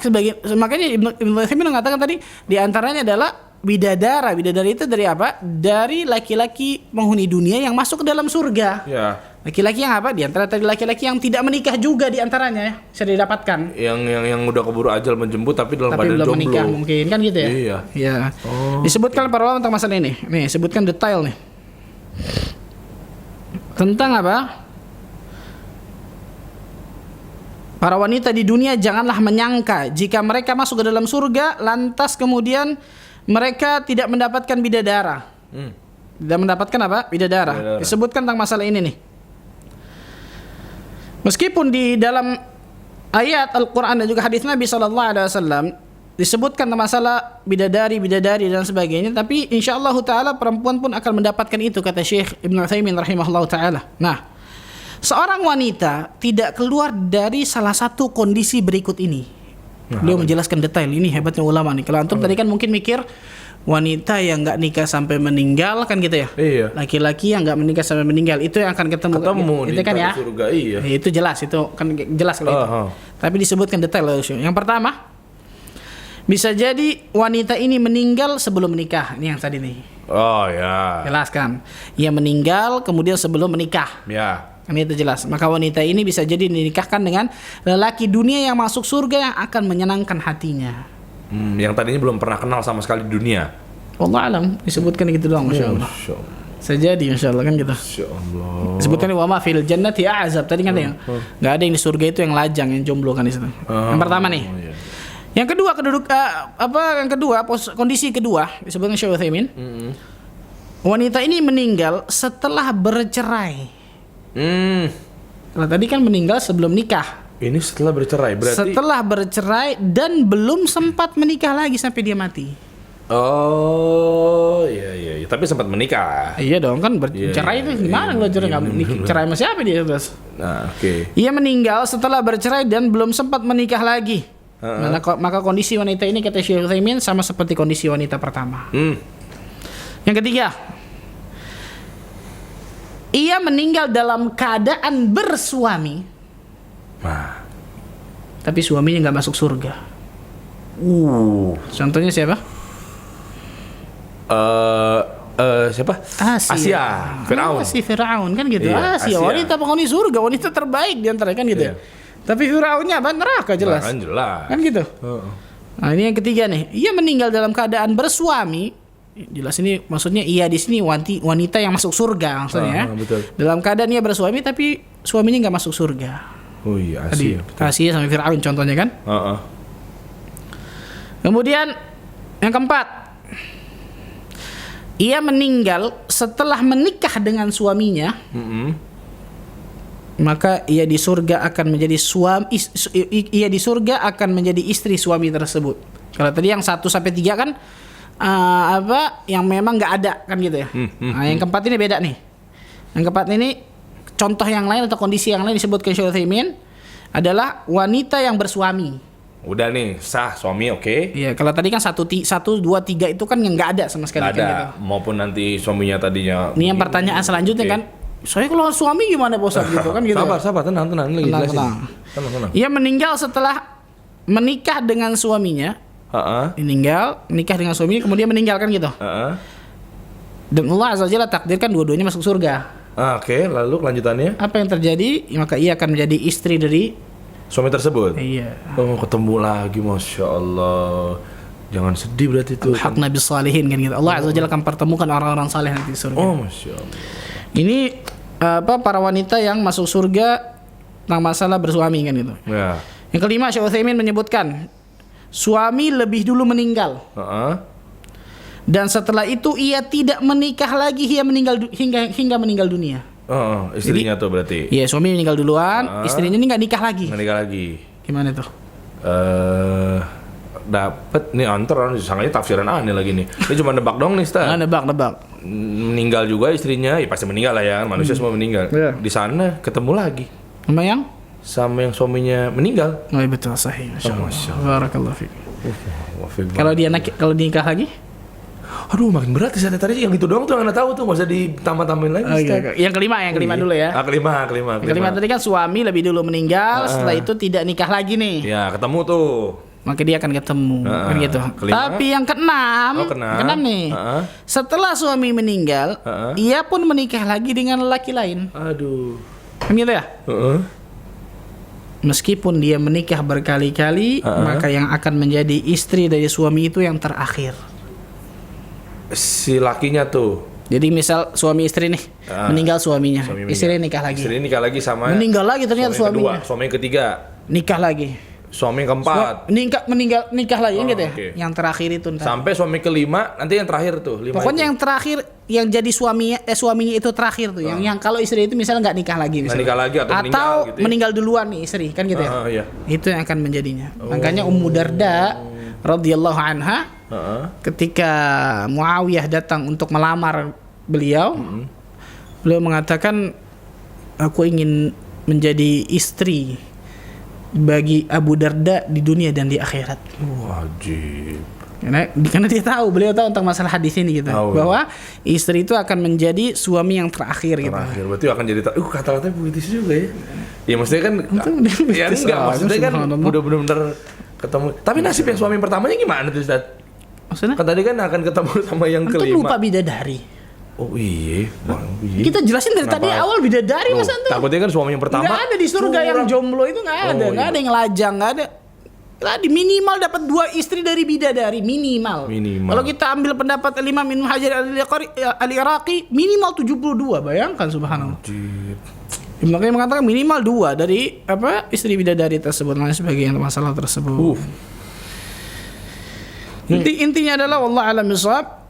makanya Ibnu Utsaimin mengatakan tadi di antaranya adalah bidadara. Bidadara itu dari apa? Dari laki-laki penghuni dunia yang masuk ke dalam surga. Ya. Laki-laki yang apa? Di antara tadi laki-laki yang tidak menikah juga di antaranya ya, bisa didapatkan. Yang udah keburu ajal menjemput tapi dalam Tapi badan belum jomblo. menikah mungkin kan gitu ya? Iya. Iya. Disebutkan para ulama tentang masalah ini. Nih, sebutkan detail nih. Tentang apa? Para wanita di dunia janganlah menyangka jika mereka masuk ke dalam surga lantas kemudian mereka tidak mendapatkan bidadara. Tidak mendapatkan apa? Bidadara. Disebutkan tentang masalah ini nih. Meskipun di dalam ayat Al-Quran dan juga hadis Nabi SAW disebutkan tentang masalah bidadari dan sebagainya, tapi insyaallah ta'ala perempuan pun akan mendapatkan itu, kata Syekh Ibnu Utsaimin rahimahullah ta'ala. Nah, seorang wanita tidak keluar dari salah satu kondisi berikut ini. Beliau menjelaskan detail, ini hebatnya ulama nih. Kalau antum tadi kan mungkin mikir wanita yang nggak nikah sampai meninggal kan gitu ya. Iya. Laki-laki yang nggak menikah sampai meninggal itu yang akan ketemu di itu kan ya. Surga, iya. Itu jelas, itu kan jelas kalau itu. Tapi disebutkan detail. Yang pertama, bisa jadi wanita ini meninggal sebelum menikah. Ini yang tadi nih. Oh ya. Jelaskan. Ia meninggal kemudian sebelum menikah. Ya. Kan itu jelas. Maka wanita ini bisa jadi dinikahkan dengan lelaki dunia yang masuk surga yang akan menyenangkan hatinya. Yang tadinya belum pernah kenal sama sekali di dunia. Wallah alam, disebutkan gitu doang, masya Allah. Sejadi insya Allah kan gitu. Masya Allah. Disebutkan wa ma fil jannati a'zab. Tadi kan ya. Enggak ada yang di surga itu yang lajang, yang jomblo kan di situ. Yang pertama nih. Iya. Yang kedua kondisi kedua disebutkan Syekh Utsaimin. Wanita ini meninggal setelah bercerai. Kalau tadi kan meninggal sebelum nikah. Ini setelah bercerai berarti. Setelah bercerai dan belum sempat menikah lagi sampai dia mati. Oh, iya. Tapi sempat menikah. Iya dong, kan bercerai itu gimana kalau cerai nggak cerai sama siapa dia terus? Nah, oke. Ia meninggal setelah bercerai dan belum sempat menikah lagi. Maka kondisi wanita ini kata Syekh Utsaimin sama seperti kondisi wanita pertama. Yang ketiga, ia meninggal dalam keadaan bersuami. Tapi suaminya nggak masuk surga. Contohnya siapa? Siapa? Asia. Firaun. Firaun kan gitu. Iya, Asia, wanita penghuni surga, wanita terbaik di antara kan gitu. Iya. Tapi Firaunnya apa? Neraka jelas. Jelas. Kan gitu. Nah, ini yang ketiga nih. Ia meninggal dalam keadaan bersuami. Jelas ini maksudnya ia di sini wanita yang masuk surga maksudnya. Betul. Dalam keadaan ia bersuami tapi suaminya nggak masuk surga. Oh iya, Asia. Asia sama Firaun contohnya kan. Kemudian yang keempat, ia meninggal setelah menikah dengan suaminya. Maka ia di surga akan menjadi ia di surga akan menjadi istri suami tersebut. Kalau tadi yang 1 sampai 3 kan yang memang nggak ada kan gitu ya. Nah, yang keempat ini beda nih. Yang keempat ini contoh yang lain atau kondisi yang lain disebutkan Syekh Utsaimin adalah wanita yang bersuami. Udah nih sah suami, oke. Iya, kalau tadi kan 1, 2, 3 itu kan yang nggak ada sama sekali. Nggak ada. Kan, gitu. Maupun nanti suaminya tadinya. Ini yang pertanyaan selanjutnya kan. Saya kalau suami gimana Pak Ustaz gitu kan gitu. Sabar, tenang lagi jelasin. Tenang. Ia meninggal setelah menikah dengan suaminya. Nikah dengan suaminya kemudian meninggalkan gitu. Dan Allah Azza wa Jalla takdirkan dua-duanya masuk surga. Oke, lalu kelanjutannya? Apa yang terjadi? Maka ia akan menjadi istri dari suami tersebut. Iya. Oh, ketemu lagi, masya Allah. Jangan sedih berarti itu. Hak Nabi Salihin kan gitu. Allah Azza wa Jalla akan pertemukan orang-orang saleh nanti di surga. Oh, masya Allah. Ini para wanita yang masuk surga tentang masalah bersuami kan gitu. Ya. Yang kelima, Syekh Utsaimin menyebutkan suami lebih dulu meninggal. Dan setelah itu ia tidak menikah lagi hingga meninggal dunia. Oh, istrinya tuh berarti. Iya, suami meninggal duluan, istrinya ini nggak nikah lagi. Nggak nikah lagi. Gimana tuh? Dapat nih antar sangatnya tafsiran aneh lagi nih. Ini cuma nebak dong nih, Ustaz. Nebak. Meninggal juga istrinya, ya pasti meninggal lah ya, manusia semua meninggal. Iya. Di sana ketemu lagi Sama yang suaminya meninggal. Oh, iya, betul, sahih. Masyaallah. Barakallahu fiik. Kalau Kalau nikah lagi? aduh makin berat sih tadi yang itu doang tuh yang Anda tahu tuh, nggak usah ditambah-tambahin lagi. Yang kelima dulu ya. Kelima. Yang kelima tadi kan suami lebih dulu meninggal, setelah itu tidak nikah lagi nih. Ya, ketemu tuh. Maka dia akan ketemu, kan gitu. Kelima. Tapi yang keenam nih. Setelah suami meninggal, ia pun menikah lagi dengan lelaki lain. Aduh. Kan gitu ya? Meskipun dia menikah berkali-kali, maka yang akan menjadi istri dari suami itu yang terakhir. Si lakinya tuh. Jadi misal suami istri nih, meninggal suaminya, istri nikah lagi. Istri nikah lagi sama meninggal lagi ternyata suaminya. Suami yang ketiga. Nikah lagi. Suami yang keempat. Nikah lagi gitu ya. Okay. Yang terakhir itu ntar. Sampai suami kelima, nanti yang terakhir tuh, 5. Pokoknya itu. yang terakhir yang jadi suaminya itu terakhir tuh. Yang kalau istri itu misalnya nggak nikah lagi misalnya. Nggak nikah lagi atau meninggal gitu ya? meninggal duluan nih istri, kan gitu ya. Iya. Itu yang akan menjadinya. Makanya Ummu Darda radhiyallahu anha ketika Muawiyah datang untuk melamar beliau, beliau mengatakan, aku ingin menjadi istri bagi Abu Darda di dunia dan di akhirat. Wajib. Karena beliau tahu tentang masalah hadis ini gitu, bahwa istri itu akan menjadi suami yang terakhir gitu. Terakhir, berarti akan jadi kata-katanya puitis juga ya. Ya maksudnya kan, ya enggak, maksudnya kan udah benar-benar ketemu. Tapi nasib yang suami pertamanya gimana tuh, Ustaz? Maksudnya? Kan tadi kan akan ketemu sama yang kelima. Antum lupa bidadari. Oh iya. Kita jelasin dari tadi awal bidadari Mas Antum. Takutnya kan suami yang pertama. Nggak ada di surga yang jomblo itu nggak ada, nggak ada yang lajang, nggak ada. Tadi minimal dapat 2 istri dari bidadari minimal. Kalau kita ambil pendapat Imam Ibnu Hajar al-Iraqi minimal 72, bayangkan subhanallah. Makanya mengatakan minimal 2 dari istri bidadari tersebut, dan sebagainya masalah tersebut. Intinya adalah wallah alam bisawab,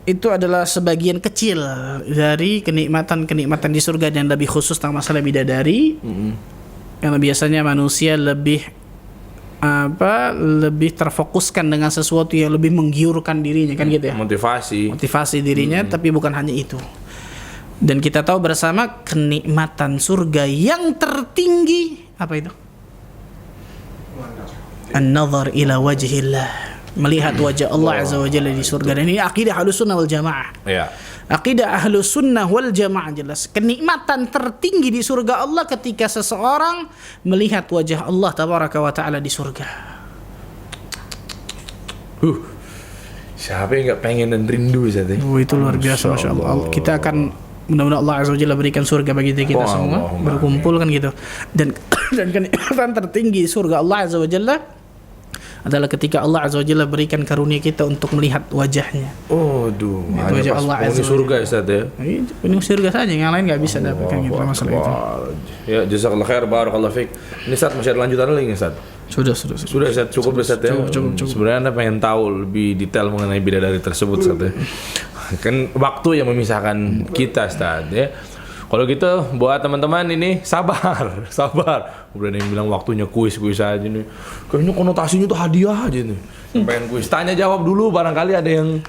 itu adalah sebagian kecil dari kenikmatan di surga, dan lebih khusus tentang masalah bidadari. Karena biasanya manusia lebih terfokuskan dengan sesuatu yang lebih menggiurkan dirinya, kan gitu ya. Motivasi dirinya, tapi bukan hanya itu. Dan kita tahu bersama kenikmatan surga yang tertinggi apa itu? An-nazar ila wajhillah. Melihat wajah Allah Azza wa Jalla di surga. Dan ini akidah Ahlussunnah wal Jamaah. Iya. Akidah Ahlussunnah wal Jamaah jelas. Kenikmatan tertinggi di surga Allah ketika seseorang melihat wajah Allah tabaraka wa taala di surga. Siapa yang enggak pengen dan rindu Ustaz? Itu luar biasa masyaallah. Kita akan mudah-mudahan Allah Azza wa Jalla berikan surga bagi kita semua, berkumpul kan gitu. Dan kenikmatan tertinggi surga Allah Azza wa Jalla adalah ketika Allah Azza wa Jalla berikan karunia kita untuk melihat wajahnya. Wajah Allah Azza wa Jalla. Surga Ustaz ya. Ini surga saja, yang lain enggak bisa dapatkan gitu masalah itu. Ya, jazakallahu khair, barakallahu fiik. Ini Ustaz masih ada lanjutan lagi Ustaz? Sudah Ustaz, cukup Ustaz ya. Sebenarnya Anda pengen tahu lebih detail mengenai bidadari tersebut Ustaz ya. Kan waktu yang memisahkan kita Ustaz ya. Kalau gitu buat teman-teman ini sabar. Udah ada yang bilang waktunya kuis aja nih. Kayaknya konotasinya tuh hadiah aja nih. Pengen kuis, tanya jawab dulu, barangkali ada yang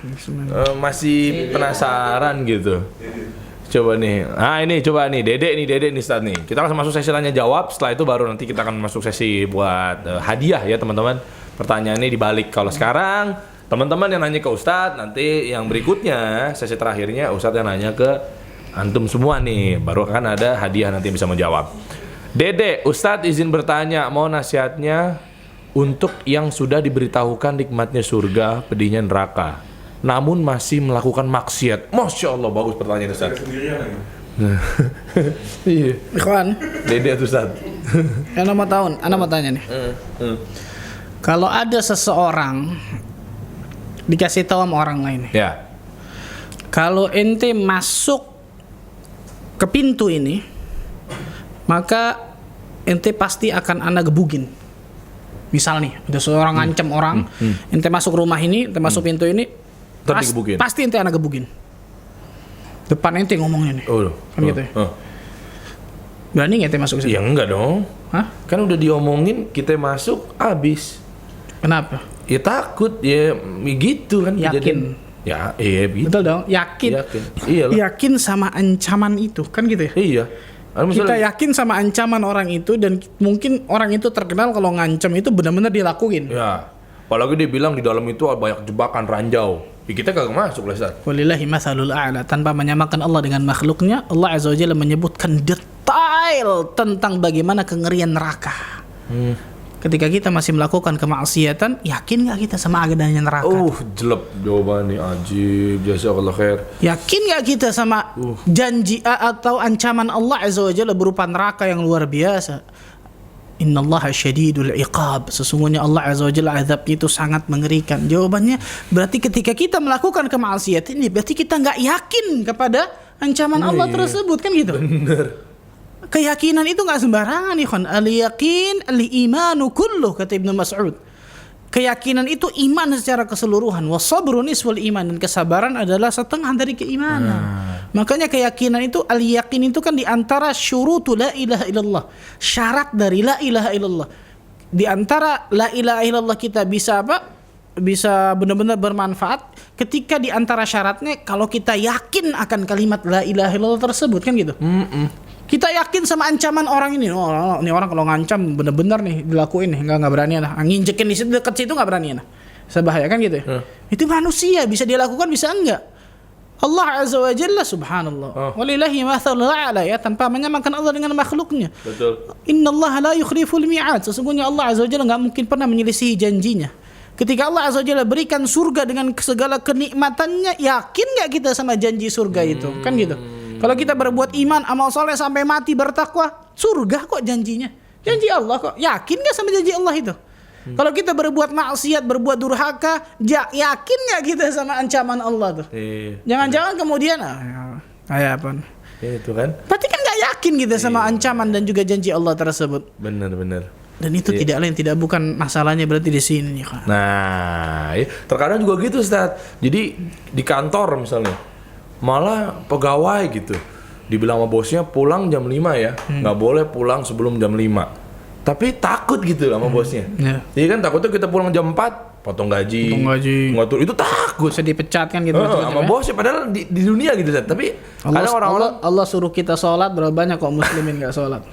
masih penasaran gitu. Coba nih. Coba nih Dede nih Ustaz nih. Kita langsung masuk sesi tanya jawab. Setelah itu baru nanti kita akan masuk sesi buat hadiah ya teman-teman. Pertanyaannya dibalik. Kalau sekarang teman-teman yang nanya ke Ustaz, nanti yang berikutnya sesi terakhirnya Ustaz yang nanya ke antum semua nih, baru akan ada hadiah nanti yang bisa menjawab. Dede, Ustadz izin bertanya, mau nasihatnya untuk yang sudah diberitahukan nikmatnya surga, pedihnya neraka, namun masih melakukan maksiat. Masya Allah, bagus pertanyaan Ustadz. Iya. Ikhwan, Dede Ustadz. Anda mau tanya nih. Kalau ada seseorang dikasih tahu sama orang lain, ya. Kalau ente masuk ke pintu ini, maka ente pasti akan ana gebugin. Misal nih, ada seorang ngancam orang, ente masuk rumah ini, ente masuk pintu ini, Ntar digebukin. Pasti ente anak gebukin. Depan ente ngomongnya nih. Kan gitu ya. Berani nggak ente masuk ke situ? Ya enggak dong. Hah? Kan udah diomongin kita masuk habis. Kenapa? Ya takut ya gitu kan. Yakin. Kejadian. Ya iya gitu. Betul dong, yakin. Iyalah. Yakin sama ancaman itu, kan gitu ya? Iya. Kita yakin sama ancaman orang itu dan mungkin orang itu terkenal kalau ngancam itu benar-benar dilakuin. Ya. Apalagi dia bilang di dalam itu banyak jebakan ranjau. Ya kita kagak masuk lah, Ustaz. Walillahi matsalul a'la. Tanpa menyamakan Allah dengan makhluknya, Allah Azza wa Jalla menyebutkan detail tentang bagaimana kengerian neraka. Ketika kita masih melakukan kemaksiatan, yakin gak kita sama adanya neraka? Jelek jawabannya, ajib, jazakallah khair. Yakin gak kita sama janji atau ancaman Allah Azza wa Jalla berupa neraka yang luar biasa? Innallaha syadidul iqab. Sesungguhnya Allah Azza wa Jalla azabnya itu sangat mengerikan. Jawabannya berarti ketika kita melakukan kemaksiatan ini berarti kita gak yakin kepada ancaman Allah tersebut, kan gitu? Bener. Keyakinan itu nggak sembarangan, ikhwan. Al-yaqin al-imanu kulluh, kata Ibnu Mas'ud. Keyakinan itu iman secara keseluruhan. Wasabru nisful iman, dan kesabaran adalah setengah dari keimanan. Makanya keyakinan itu, al-yaqin itu kan di antara syurutu la ilaha illallah. Syarat dari la ilaha illallah. Di antara la ilaha illallah kita bisa apa? Bisa benar-benar bermanfaat ketika di antara syaratnya kalau kita yakin akan kalimat la ilaha illallah tersebut, kan gitu. Kita yakin sama ancaman orang ini. Ini orang kalau ngancam bener-bener nih dilakuin nih, nggak berani lah. Nginjekin di situ dekat situ nggak berani lah. Sebahaya kan gitu ya. Itu manusia bisa dia lakukan bisa enggak. Allah Azza wa Jalla subhanallah. Walillahi matsalul a'la, ya, tanpa menyamakan Allah dengan makhluknya. Betul. Innallaha la yukhliful mi'ad. Sesungguhnya Allah Azza wa Jalla nggak mungkin pernah menyelisihi janjinya. Ketika Allah Azza wa Jalla berikan surga dengan segala kenikmatannya, yakin nggak kita sama janji surga itu? Kan gitu. Kalau kita berbuat iman, amal soleh sampai mati bertakwa, surga kok janjinya. Janji Allah kok. Yakin gak sama janji Allah itu? Kalau kita berbuat maksiat, berbuat durhaka, yakin gak kita sama ancaman Allah tuh? Jangan-jangan kemudian, kayak apa? Itu kan. Berarti kan gak yakin kita sama ancaman dan juga janji Allah tersebut. Benar. Dan itu tidak lain, tidak bukan masalahnya berarti di sini. Nah, terkadang juga gitu, Ustaz. Jadi di kantor misalnya, malah pegawai gitu dibilang sama bosnya pulang jam 5 ya, nggak boleh pulang sebelum jam 5, tapi takut gitu sama bosnya. Iya kan, takutnya kita pulang jam 4 potong gaji. Ngatur itu takut bisa dipecat kan gitu. Sama bosnya padahal di dunia gitu, tapi kadang orang-orang Allah suruh kita sholat, berapa banyak kok muslimin nggak sholat.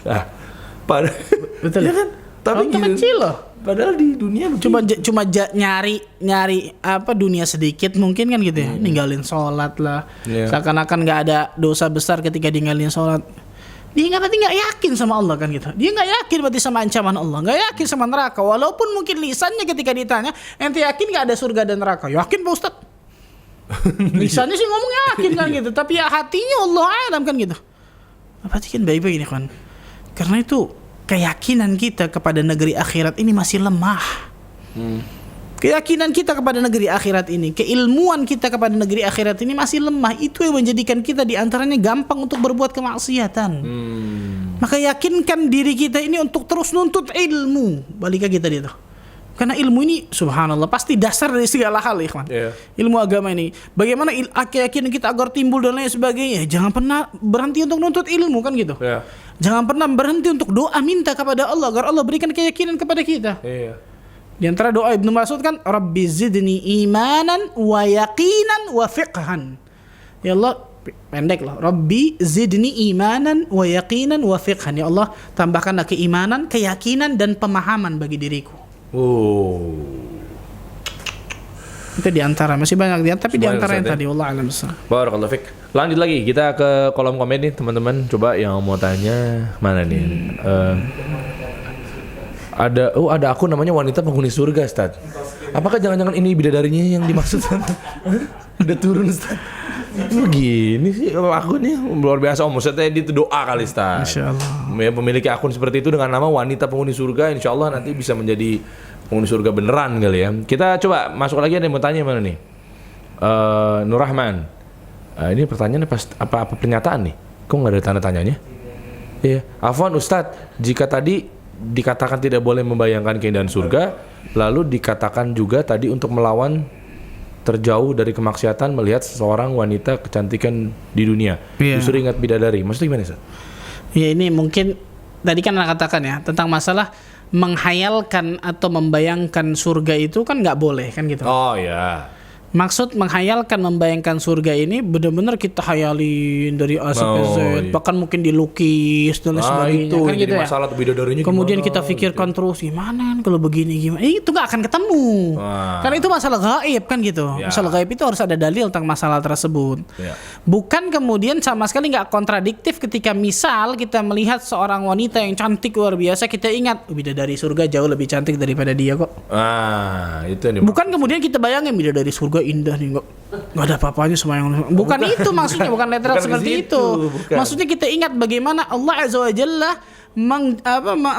Betul ya kan, tapi gitu, kecil loh. Padahal di dunia cuma nyari apa dunia sedikit mungkin kan gitu ya. Ninggalin sholat lah. Seakan-akan nggak ada dosa besar ketika ninggalin sholat. Dia nggak yakin sama Allah kan gitu. Dia nggak yakin berarti sama ancaman Allah, nggak yakin sama neraka. Walaupun mungkin lisannya ketika ditanya, ente yakin nggak ada surga dan neraka? Yakin Pak Ustadz. Lisannya sih ngomong yakin kan gitu, tapi ya hatinya Allah alam kan gitu. Berarti kan baik-baik ini kan. Karena itu keyakinan kita kepada negeri akhirat ini masih lemah. Keyakinan kita kepada negeri akhirat ini, keilmuan kita kepada negeri akhirat ini masih lemah. Itu yang menjadikan kita diantaranya gampang untuk berbuat kemaksiatan. Maka yakinkan diri kita ini untuk terus nuntut ilmu. Balik ke kita dia tuh. Karena ilmu ini subhanallah pasti dasar dari segala hal, ikhwan. Ilmu agama ini. Bagaimana keyakinan kita agar timbul dan lain sebagainya. Jangan pernah berhenti untuk nuntut ilmu kan gitu. Jangan pernah berhenti untuk doa minta kepada Allah agar Allah berikan keyakinan kepada kita. Di antara doa Ibnu Mas'ud kan, Rabbi zidni imanan wa yaqinan wa fiqhan. Ya Allah, pendek loh. Rabbi zidni imanan wa yaqinan wa fiqhan. Ya Allah, tambahkanlah keimanan, keyakinan dan pemahaman bagi diriku. Itu di antara, masih banyak dia, tapi di antara yang tadi Allah alam besar. Barakallahu fik. Lanjut lagi kita ke kolom komen nih teman-teman. Coba yang mau tanya mana nih? Ada akun namanya wanita penghuni surga, Ustaz. Apakah jangan-jangan ini bidadarinya yang dimaksud? Udah turun, Ustaz. Begini sih akunnya luar biasa. Maksudnya itu doa kali, Ustaz. Insyaallah. Memiliki akun seperti itu dengan nama wanita penghuni surga, insyaallah nanti bisa menjadi penghuni surga beneran kali ya. Kita coba masuk lagi, ada yang mau tanya mana nih? Nur Rahman. Ini pertanyaannya apa pernyataan nih? Kok nggak ada tanda tanyanya? Iya. Afwan Ustadz, jika tadi dikatakan tidak boleh membayangkan keindahan surga, lalu dikatakan juga tadi untuk melawan terjauh dari kemaksiatan melihat seseorang wanita kecantikan di dunia. Justru ingat bidadari. Maksudnya gimana, Ustaz? Ya ini mungkin tadi kan Anda katakan ya tentang masalah menghayalkan atau membayangkan surga itu kan nggak boleh kan gitu. Oh ya. Maksud menghayalkan, membayangkan surga ini benar-benar kita hayalin dari A sampai Z, bahkan mungkin dilukis dan lain sebagainya itu kan gitu ya. Masalah tuh bidadarinya kemudian gimana, kita pikirkan terus gimana kalau begini gimana. Itu nggak akan ketemu. Karena itu masalah gaib kan gitu. Masalah gaib itu harus ada dalil tentang masalah tersebut. Bukan kemudian sama sekali nggak kontradiktif ketika misal kita melihat seorang wanita yang cantik luar biasa, kita ingat bidadari surga jauh lebih cantik daripada dia kok. Itu nih. Bukan kemudian kita bayangin bidadari surga indah nih, nggak ada apa-apanya sama yang bukan itu maksudnya, bukan literal seperti itu. Maksudnya kita ingat bagaimana Allah Azza wa Jalla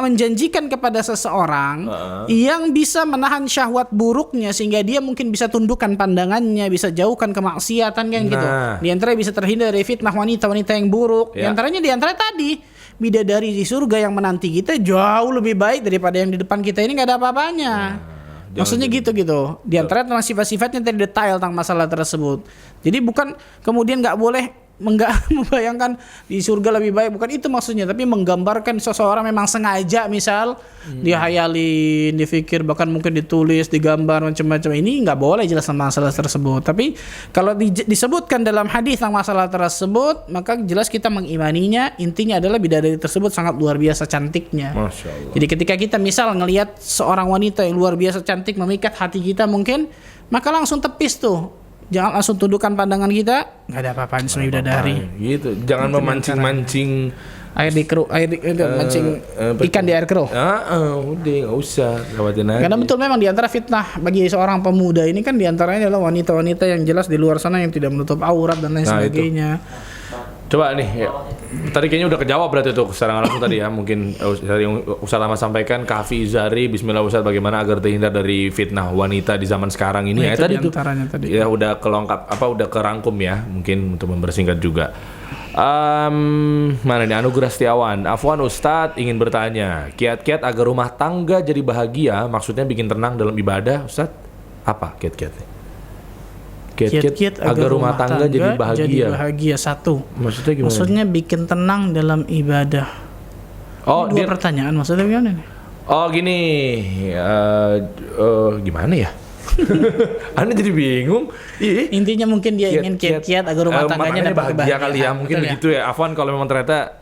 menjanjikan kepada seseorang yang bisa menahan syahwat buruknya sehingga dia mungkin bisa tundukkan pandangannya, bisa jauhkan kemaksiatan kan gitu. Di antara bisa terhindar dari fitnah wanita-wanita yang buruk. Di antara tadi bidadari di surga yang menanti kita jauh lebih baik daripada yang di depan kita ini nggak ada apa-apanya. Maksudnya gitu. Di antara tentang sifat-sifatnya tadi detail tentang masalah tersebut. Jadi bukan kemudian nggak boleh membayangkan di surga lebih baik, bukan itu maksudnya, tapi menggambarkan seseorang memang sengaja misal dia hayalin, dipikir, bahkan mungkin ditulis, digambar macam-macam. Ini nggak boleh jelas masalah tersebut. Tapi kalau disebutkan dalam hadis tentang masalah tersebut, maka jelas kita mengimaninya. Intinya adalah bidadari tersebut sangat luar biasa cantiknya. Masya Allah. Jadi ketika kita misal ngelihat seorang wanita yang luar biasa cantik memikat hati kita mungkin, maka langsung tepis tuh. Jangan langsung tundukkan pandangan kita, nggak ada apa-apaan sama bidadari. Gitu. Jangan memancing-mancing air di keruh, mancing ikan di air keruh. Udah nggak usah lewatin aja. Karena betul memang di antara fitnah bagi seorang pemuda ini kan di antaranya adalah wanita-wanita yang jelas di luar sana yang tidak menutup aurat dan lain sebagainya. Coba nih, tadi kayaknya udah kejawab berarti tuh secara langsung tadi ya. Mungkin dari Ustaz Ahmad sampaikan, Kahfi Izari, Bismillah Ustaz, bagaimana agar terhindar dari fitnah wanita di zaman sekarang ini. Tadi tuh ya udah kelengkap, udah kerangkum ya, mungkin untuk mempersingkat juga. Mana nih, Anugerah Setiawan. Afwan Ustadz ingin bertanya, kiat-kiat agar rumah tangga jadi bahagia, maksudnya bikin tenang dalam ibadah, Ustadz? Apa kiat-kiatnya? Kiat-kiat agar rumah tangga jadi bahagia. Satu. Maksudnya gimana? Maksudnya bikin tenang dalam ibadah. Ini dua pertanyaan maksudnya gimana nih? Gini, gimana ya? Anda jadi bingung. Intinya mungkin dia ingin kiat-kiat agar rumah tangganya dapat bahagia kali ya, mungkin begitu ya. Afwan kalau memang ternyata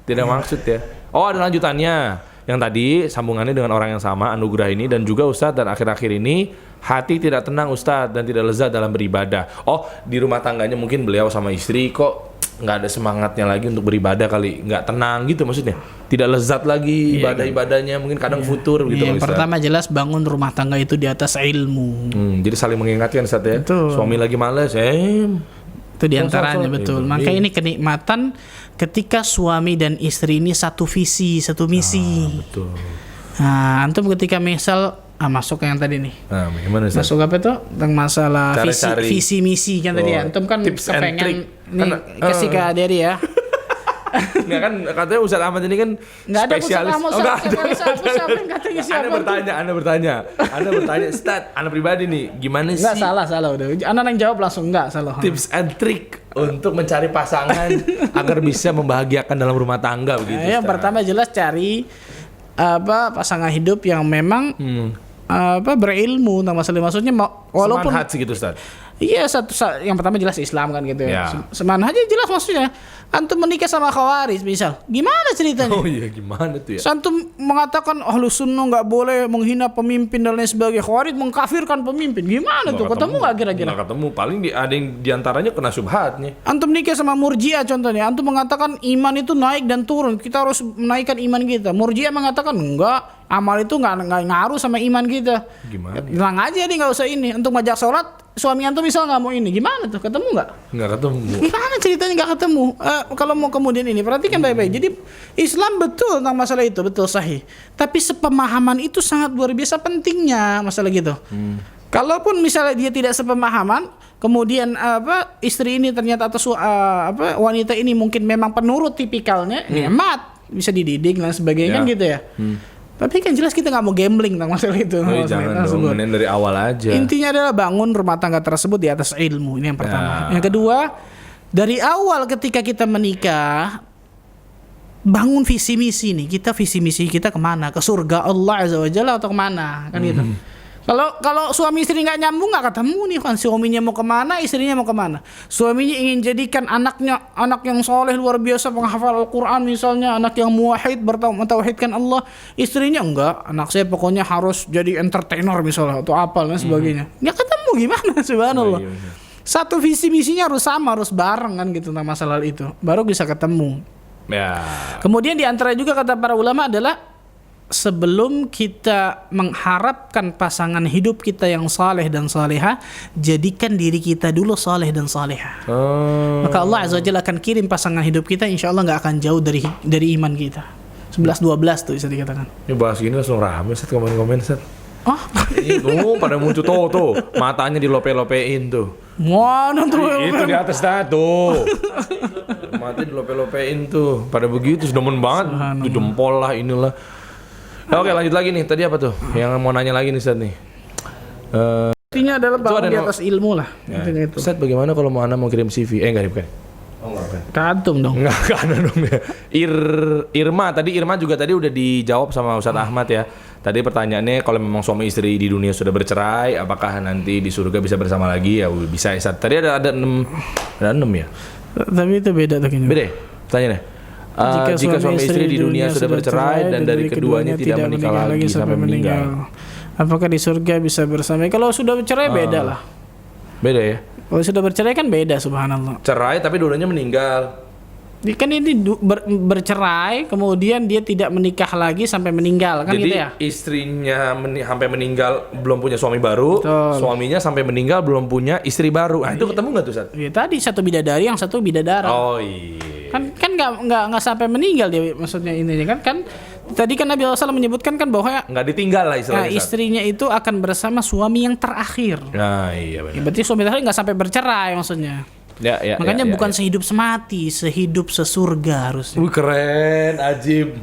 tidak maksud ya. Ada lanjutannya. Yang tadi sambungannya dengan orang yang sama, anugerah ini, dan juga Ustadz, dan akhir-akhir ini hati tidak tenang Ustadz dan tidak lezat dalam beribadah. Di rumah tangganya mungkin beliau sama istri kok nggak ada semangatnya lagi untuk beribadah kali, nggak tenang gitu maksudnya, tidak lezat lagi ibadah-ibadahnya, mungkin kadang futur gitu. Yang pertama jelas bangun rumah tangga itu di atas ilmu. Jadi saling mengingatkan Ustadz ya. Betul. Suami lagi males, itu diantaranya betul. Maka ini kenikmatan ketika suami dan istri ini satu visi, satu misi. Betul. Nah, antum ketika misal masuk ke yang tadi nih. Bagaimana Ustaz? Masuk apa tuh? Tentang masalah visi misi kan tadi ya. Antum kan kepengen nih kasih ke Aderi ya. Nggak kan katanya Ustaz Ahmad ini kan spesialis. Anda bertanya, Ustaz, Anda pribadi nih, gimana sih? Enggak salah udah. Anda yang jawab langsung enggak salah. Tips and trick untuk mencari pasangan agar bisa membahagiakan dalam rumah tangga begitu. Yang pertama jelas cari pasangan hidup yang memang berilmu tentang masalah, maksudnya walaupun semanhat sih gitu Ustaz. Iya, yang pertama jelas Islam kan gitu ya. Semanhat aja jelas maksudnya. Antum menikah sama Khawarij misal, gimana ceritanya? Gimana tuh ya? Antum mengatakan Ahlus Sunnah nggak boleh menghina pemimpin dan lain sebagainya. Khawarij mengkafirkan pemimpin. Gimana tuh? Ketemu nggak kira-kira? Nggak ketemu. Paling ada yang diantaranya kena syubhatnya. Antum nikah sama Murji'ah contohnya. Antum mengatakan iman itu naik dan turun. Kita harus menaikkan iman kita. Murji'ah mengatakan enggak. Amal itu nggak ngaruh sama iman kita. Gimana? Bilang aja nih nggak usah ini. Untuk ngajak sholat, suami antum misal nggak mau ini, gimana tuh? Ketemu nggak? Nggak ketemu. Gimana ceritanya nggak ketemu? Kalau mau kemudian ini perhatikan baik-baik. Jadi Islam betul tentang masalah itu, betul sahih. Tapi sepemahaman itu sangat luar biasa pentingnya masalah gitu. Kalaupun misalnya dia tidak sepemahaman, kemudian istri ini ternyata atau wanita ini mungkin memang penurut tipikalnya, hemat, bisa dididik dan sebagainya kan gitu ya. Tapi kan jelas kita nggak mau gambling tentang masalah itu. Jangan dong, mending dari awal aja. Intinya adalah bangun rumah tangga tersebut di atas ilmu. Ini yang pertama. Yang kedua, dari awal ketika kita menikah, bangun visi misi nih. Kita visi misi kita kemana? Ke surga Allah Azza wa Jalla atau kemana? Kan gitu. Kalau suami istri nggak nyambung, nggak ketemu nih kan, suaminya mau kemana, istrinya mau kemana. Suaminya ingin jadikan anaknya anak yang soleh luar biasa, penghafal Al-Quran misalnya, anak yang muwahhid, mentauhidkan Allah. Istrinya enggak, anak saya pokoknya harus jadi entertainer misalnya atau apa dan sebagainya. Nggak ketemu gimana, subhanallah. Satu visi misinya harus sama, harus bareng kan gitu tentang masalah itu, baru bisa ketemu. Ya. Kemudian di antara juga kata para ulama adalah sebelum kita mengharapkan pasangan hidup kita yang saleh dan salehah, jadikan diri kita dulu saleh dan salehah. Maka Allah Azza wa Jalla akan kirim pasangan hidup kita, insya Allah nggak akan jauh dari iman kita. 11-12 tuh bisa dikatakan. Ini bahas gini langsung rame Set, komen-komen Set. Oh, itu pada muncul tuh matanya dilope-lopein tuh. mana tuh? Itu di atas tuh. Mati dilope-lopein tuh. Pada begitu demen banget. Itu jempol lah inilah. Oke, lanjut lagi nih. Tadi apa tuh? Yang mau nanya lagi nih Ustaz nih. Intinya adalah bangun di atas ilmu lah. Ya. Ustaz, bagaimana kalau Anda mau kirim CV? Enggak, bukan. Oh, enggak. Kantung dong. Enggak ada dong ya. Irma juga tadi udah dijawab sama Ustaz Ahmad ya. Tadi pertanyaannya kalau memang suami istri di dunia sudah bercerai, apakah nanti di surga bisa bersama lagi? Ya bisa ya. Tadi ada 6 ya. Tapi itu beda tuh kayaknya. Beda ya? Pertanyaannya. Jika suami istri di dunia sudah bercerai dan dari keduanya tidak menikah lagi sampai meninggal, apakah di surga bisa bersama? Kalau sudah bercerai beda lah. Beda ya? Kalau sudah bercerai kan beda, subhanallah. Cerai tapi dua-duanya meninggal. Kan ini bercerai, kemudian dia tidak menikah lagi sampai meninggal, kan jadi, gitu ya? Jadi istrinya sampai meninggal belum punya suami baru, betul. Suaminya sampai meninggal belum punya istri baru. Nah, itu ketemu nggak tuh Ustaz? Ya, tadi satu bidadari, yang satu bidadara. Oh iya. Kan nggak sampai meninggal dia, maksudnya ini kan tadi kan Nabi SAW menyebutkan kan bahwa nggak ditinggal lah istilahnya. Nah, istrinya itu akan bersama suami yang terakhir. Nah iya benar. Ya, berarti suami terakhir nggak sampai bercerai maksudnya. Ya, makanya bukan sehidup semati, sehidup sesurga harusnya. Keren, ajib.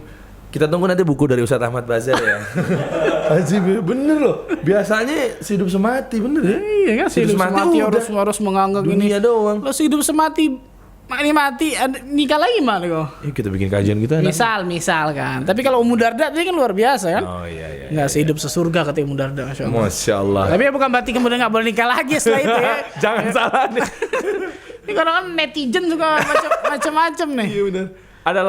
Kita tunggu nanti buku dari Ustaz Ahmad Bazar ya. Ajib, bener loh. Biasanya sehidup semati, bener ya? Iya kan, sehidup semati harus menganggap dunia ini doang. Lo sehidup semati mati nikah lagi mana kok? Kita bikin kajian kita. Misal kan. Tapi kalau Ummu Darda itu kan luar biasa kan? Oh iya. Nggak sehidup sesurga kata Ummu Darda, Masya Allah. Tapi ya bukan berarti kemudian nggak boleh nikah lagi setelah itu ya. Jangan salah nih. Ini kan netizen suka macam-macam nih. Iya benar. Ada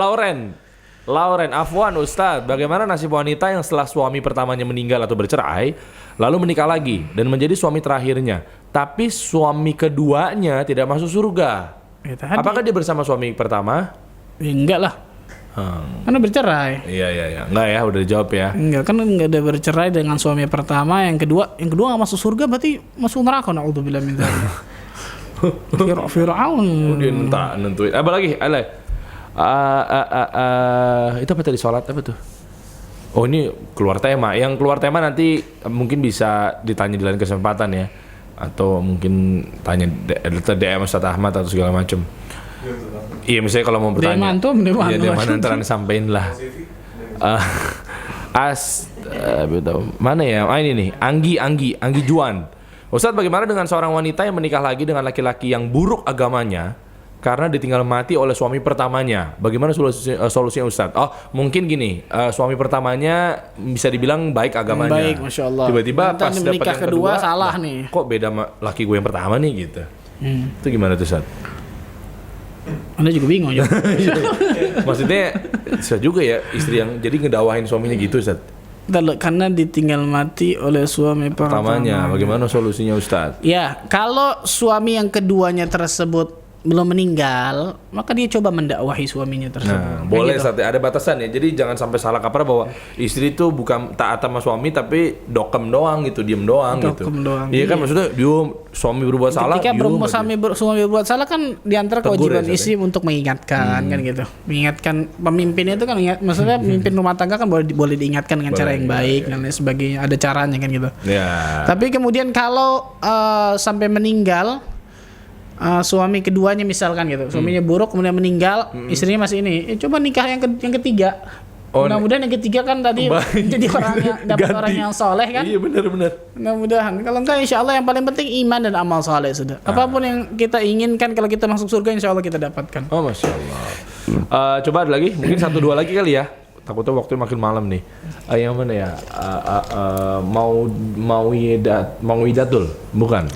Lauren, afwan Ustadz, bagaimana nasib wanita yang setelah suami pertamanya meninggal atau bercerai, lalu menikah lagi dan menjadi suami terakhirnya, tapi suami keduanya tidak masuk surga? Ya, apakah dia bersama suami pertama? Ya, enggak lah. Karena bercerai. Iya. Enggak ya, udah dijawab ya. Enggak, kan enggak ada bercerai dengan suami pertama, yang kedua enggak masuk surga berarti masuk neraka, naudzubillah min dzalik. Fir'aun. Dia nentuin. Apa lagi? Itu apa tadi, sholat apa tuh? Oh ini keluar tema. Yang keluar tema nanti mungkin bisa ditanya di lain kesempatan ya. Atau mungkin tanya DM Ustaz Ahmad atau segala macam. Iya misalnya kalau mau bertanya. DM antara sampein lah. Mana ya? Ini nih, Anggi Juan. Ustadz, bagaimana dengan seorang wanita yang menikah lagi dengan laki-laki yang buruk agamanya karena ditinggal mati oleh suami pertamanya? Bagaimana solusinya Ustadz? Oh, mungkin gini, suami pertamanya bisa dibilang baik agamanya. Baik, Masya Allah. Tiba-tiba pas dapat yang kedua salah nih. Kok beda sama laki gue yang pertama nih gitu? Itu gimana tuh Ustadz? Anda juga bingung ya. Maksudnya bisa juga ya istri yang jadi ngedawahin suaminya gitu Ustadz? Karena ditinggal mati oleh suami pertamanya. Bagaimana solusinya Ustadz? Ya, kalau suami yang keduanya tersebut belum meninggal, maka dia coba mendakwahi suaminya tersebut. Nah, boleh gitu. Ada batasan ya. Jadi jangan sampai salah kaprah bahwa istri itu bukan taat sama suami tapi dokem doang gitu, diem doang gitu. Iya kan, maksudnya dia suami berbuat salah. Ketika suami berbuat salah kan diantara kewajiban istri untuk mengingatkan kan gitu. Mengingatkan pemimpin itu kan maksudnya pemimpin rumah tangga kan boleh diingatkan dengan cara yang baik dan lain sebagainya. Ada caranya kan gitu. Ya. Tapi kemudian kalau sampai meninggal suami keduanya misalkan gitu, suaminya buruk kemudian meninggal, istrinya masih ini, coba nikah yang ketiga, Oh, mudah-mudahan yang ketiga kan tadi jadi orang yang dapat orang yang soleh kan. Iya benar. Mudah-mudahan. Kalau enggak insya Allah yang paling penting iman dan amal soleh sudah. Apapun yang kita inginkan kalau kita masuk surga insya Allah kita dapatkan. Oh masya Allah. Coba ada lagi, mungkin 1-2 lagi kali ya. Takutnya waktu makin malam nih. Yang mana ya? Mauidatul, bukan?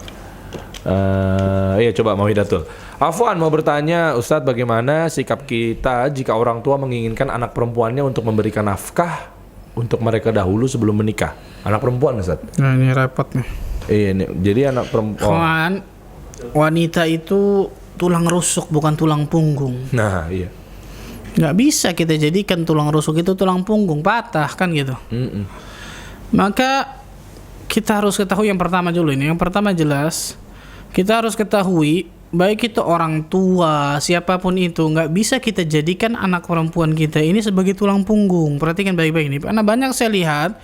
Iya coba Mauidatul. Afwan mau bertanya Ustadz, bagaimana sikap kita jika orang tua menginginkan anak perempuannya untuk memberikan nafkah untuk mereka dahulu sebelum menikah? Anak perempuan Ustadz. Nah ini repot nih. Iya nih, jadi anak perempuan. Wanita itu tulang rusuk bukan tulang punggung. Nah iya. Nggak bisa kita jadikan tulang rusuk itu tulang punggung, patah kan gitu. Maka kita harus ketahui yang pertama dulu ini. Yang pertama jelas kita harus ketahui baik itu orang tua siapapun itu nggak bisa kita jadikan anak perempuan kita ini sebagai tulang punggung. Perhatikan baik-baik ini karena banyak saya lihat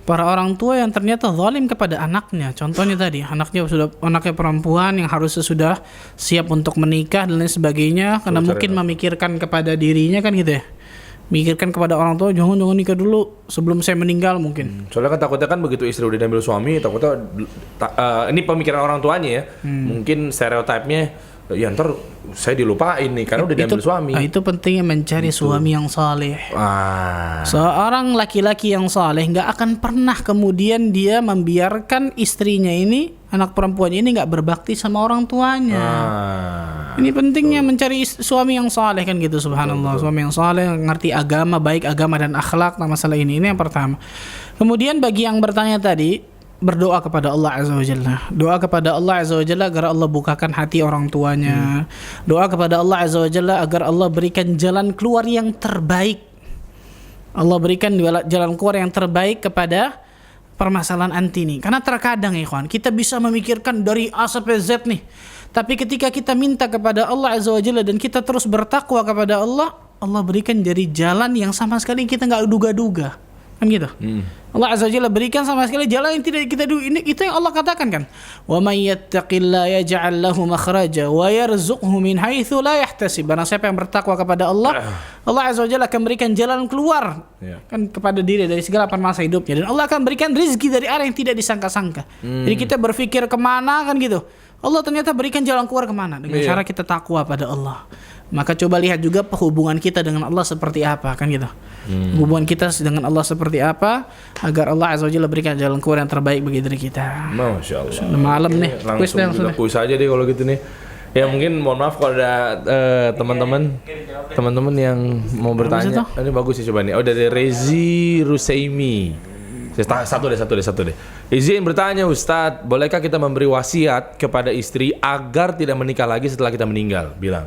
para orang tua yang ternyata zalim kepada anaknya. Contohnya tadi anaknya perempuan yang harusnya sudah siap untuk menikah dan lain sebagainya karena mungkin memikirkan kepada dirinya kan gitu ya. Mikirkan kepada orang tua jangan nikah dulu sebelum saya meninggal mungkin. Soalnya kan takutnya kan begitu istri udah diambil suami takutnya ini pemikiran orang tuanya ya. Mungkin stereotipnya ya ntar saya dilupain nih karena udah diambil suami. Itu pentingnya mencari suami yang saleh. Seorang laki-laki yang saleh nggak akan pernah kemudian dia membiarkan istrinya ini anak perempuannya ini nggak berbakti sama orang tuanya. Ini pentingnya mencari suami yang saleh kan gitu, subhanallah. Suami yang saleh, ngerti agama, baik agama dan akhlak. Nah masalah ini yang pertama. Kemudian bagi yang bertanya tadi, berdoa kepada Allah Azza wa Jalla. Doa kepada Allah Azza wa Jalla agar Allah bukakan hati orang tuanya. Doa kepada Allah Azza wa Jalla agar Allah berikan jalan keluar yang terbaik. Allah berikan jalan keluar yang terbaik kepada permasalahan anti ini. Karena terkadang ya ikhwan, kita bisa memikirkan dari A sampai Z nih. Tapi ketika kita minta kepada Allah Azza wa Jalla dan kita terus bertakwa kepada Allah, Allah berikan dari jalan yang sama sekali kita nggak duga-duga. Kan gitu. Allah Azza wa Jalla berikan sama sekali jalan yang tidak kita duga. Ini itu yang Allah katakan kan. Wa may yattaqillaha yaj'al lahu makhraja wa yarzuqhu min haitsu la yahtasib. Barang siapa yang bertakwa kepada Allah, Allah Azza wa Jalla akan berikan jalan keluar kan kepada diri dari segala masa hidupnya dan Allah akan berikan rezeki dari arah yang tidak disangka-sangka. Jadi kita berpikir kemana kan gitu. Allah ternyata berikan jalan keluar kemana dengan cara kita takwa pada Allah. Maka coba lihat juga hubungan kita dengan Allah seperti apa kan gitu. Hubungan kita dengan Allah seperti apa agar Allah Azza wa Jalla berikan jalan keluar yang terbaik bagi diri kita. Masya Allah. Sudah malam nih. Langsung kuis aja deh kalau gitu nih. Ya mungkin mohon maaf kalau ada teman-teman yang mau bertanya. Ini bagus sih coba nih. Oh dari Rezi Rusaimi. Satu deh. Izin bertanya Ustadz, bolehkah kita memberi wasiat kepada istri agar tidak menikah lagi setelah kita meninggal? Bilang,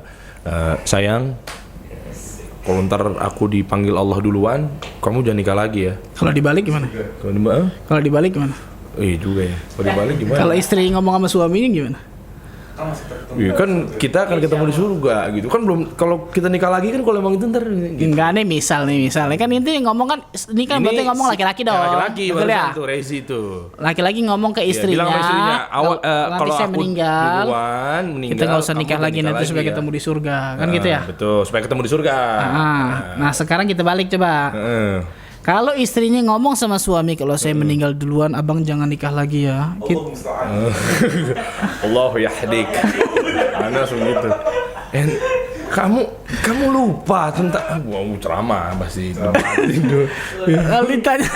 sayang, kalau ntar aku dipanggil Allah duluan, kamu jangan nikah lagi ya. Kalau dibalik gimana? Kalau dibalik gimana? Juga ya. Kalau dibalik gimana? Kalau istri ngomong sama suaminya gimana? Iya kan kita akan ketemu di surga gitu kan belum kalau kita nikah lagi kan kalau emang itu ntar gitu. Enggak nih misalnya kan intinya ngomong kan ini kan berarti ngomong laki-laki dong. Laki-laki betul ya? Itu Rezi tuh. Laki-laki ngomong ke istrinya. Bilang sama istrinya kalau saya meninggal kita nggak usah nikah lagi nanti supaya ketemu di surga kan gitu ya. Betul supaya ketemu di surga. Nah sekarang kita balik coba. Kalau istrinya ngomong sama suami kalau saya meninggal duluan abang jangan nikah lagi ya. Allah yahdik. Ana langsung gitu. Kamu lupa tentang ceramah pasti. Kalau ditanya